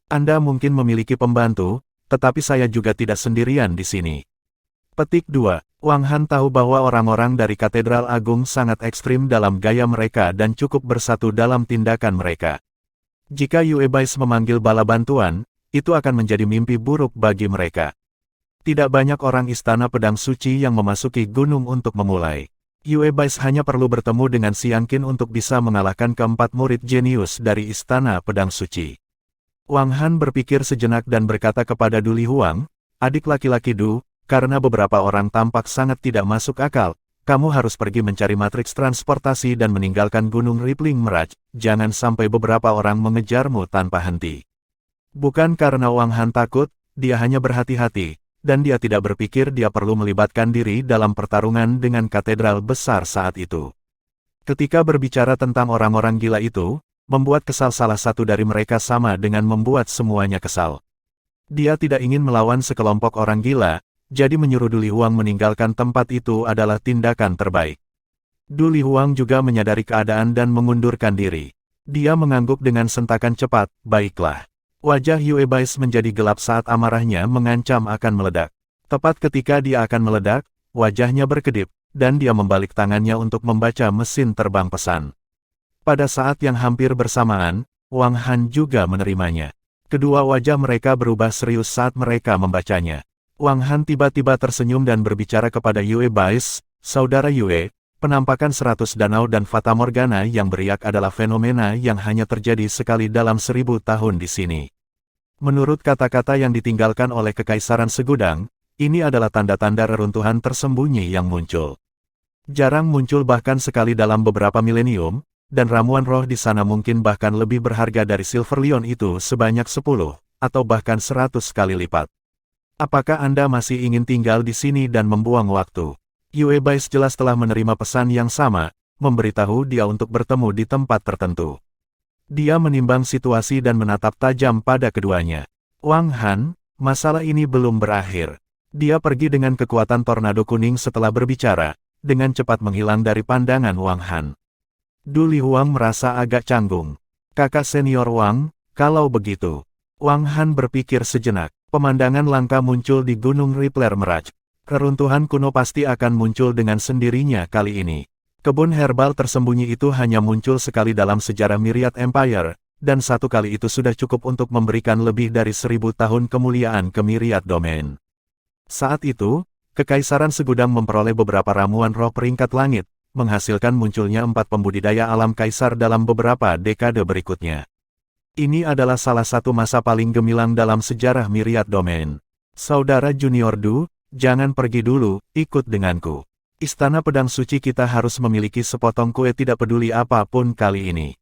Anda mungkin memiliki pembantu, tetapi saya juga tidak sendirian di sini. Petik 2. Wang Han tahu bahwa orang-orang dari Katedral Agung sangat ekstrim dalam gaya mereka dan cukup bersatu dalam tindakan mereka. Jika Yue Bais memanggil bala bantuan, itu akan menjadi mimpi buruk bagi mereka. Tidak banyak orang Istana Pedang Suci yang memasuki gunung untuk memulai. Yue Bais hanya perlu bertemu dengan Xiang Qin untuk bisa mengalahkan keempat murid jenius dari Istana Pedang Suci. Wang Han berpikir sejenak dan berkata kepada Duli Huang, adik laki-laki Du, karena beberapa orang tampak sangat tidak masuk akal, kamu harus pergi mencari matriks transportasi dan meninggalkan Gunung Rippling Mirage, jangan sampai beberapa orang mengejarmu tanpa henti. Bukan karena Wang Han takut, dia hanya berhati-hati, dan dia tidak berpikir dia perlu melibatkan diri dalam pertarungan dengan katedral besar saat itu. Ketika berbicara tentang orang-orang gila itu, membuat kesal salah satu dari mereka sama dengan membuat semuanya kesal. Dia tidak ingin melawan sekelompok orang gila, jadi menyuruh Duli Huang meninggalkan tempat itu adalah tindakan terbaik. Duli Huang juga menyadari keadaan dan mengundurkan diri. Dia mengangguk dengan sentakan cepat, baiklah. Wajah Yue Bais menjadi gelap saat amarahnya mengancam akan meledak. Tepat ketika dia akan meledak, wajahnya berkedip, dan dia membalik tangannya untuk membaca mesin terbang pesan. Pada saat yang hampir bersamaan, Wang Han juga menerimanya. Kedua wajah mereka berubah serius saat mereka membacanya. Wang Han tiba-tiba tersenyum dan berbicara kepada Yue Bais, "Saudara Yue, penampakan 100 danau dan Fata Morgana yang beriak adalah fenomena yang hanya terjadi sekali dalam 1000 tahun di sini. Menurut kata-kata yang ditinggalkan oleh Kekaisaran Segudang, ini adalah tanda-tanda reruntuhan tersembunyi yang muncul. Jarang muncul bahkan sekali dalam beberapa milenium, dan ramuan roh di sana mungkin bahkan lebih berharga dari Silver Lion itu sebanyak 10, atau bahkan 100 kali lipat. Apakah Anda masih ingin tinggal di sini dan membuang waktu?" Yue Bais jelas telah menerima pesan yang sama, memberitahu dia untuk bertemu di tempat tertentu. Dia menimbang situasi dan menatap tajam pada keduanya. "Wang Han, masalah ini belum berakhir." Dia pergi dengan kekuatan tornado kuning setelah berbicara, dengan cepat menghilang dari pandangan Wang Han. Du Lihuang merasa agak canggung. "Kakak senior Wang, kalau begitu." Wang Han berpikir sejenak. Pemandangan langka muncul di Gunung Rippler Meraj. Reruntuhan kuno pasti akan muncul dengan sendirinya kali ini. Kebun herbal tersembunyi itu hanya muncul sekali dalam sejarah Myriad Empire, dan satu kali itu sudah cukup untuk memberikan lebih dari 1000 tahun kemuliaan ke Myriad Domain. Saat itu, Kekaisaran Segudang memperoleh beberapa ramuan roh peringkat langit, menghasilkan munculnya 4 pembudidaya alam kaisar dalam beberapa dekade berikutnya. Ini adalah salah satu masa paling gemilang dalam sejarah Myriad Domain. "Saudara Junior Du, jangan pergi dulu, ikut denganku. Istana Pedang Suci kita harus memiliki sepotong kue tidak peduli apapun kali ini."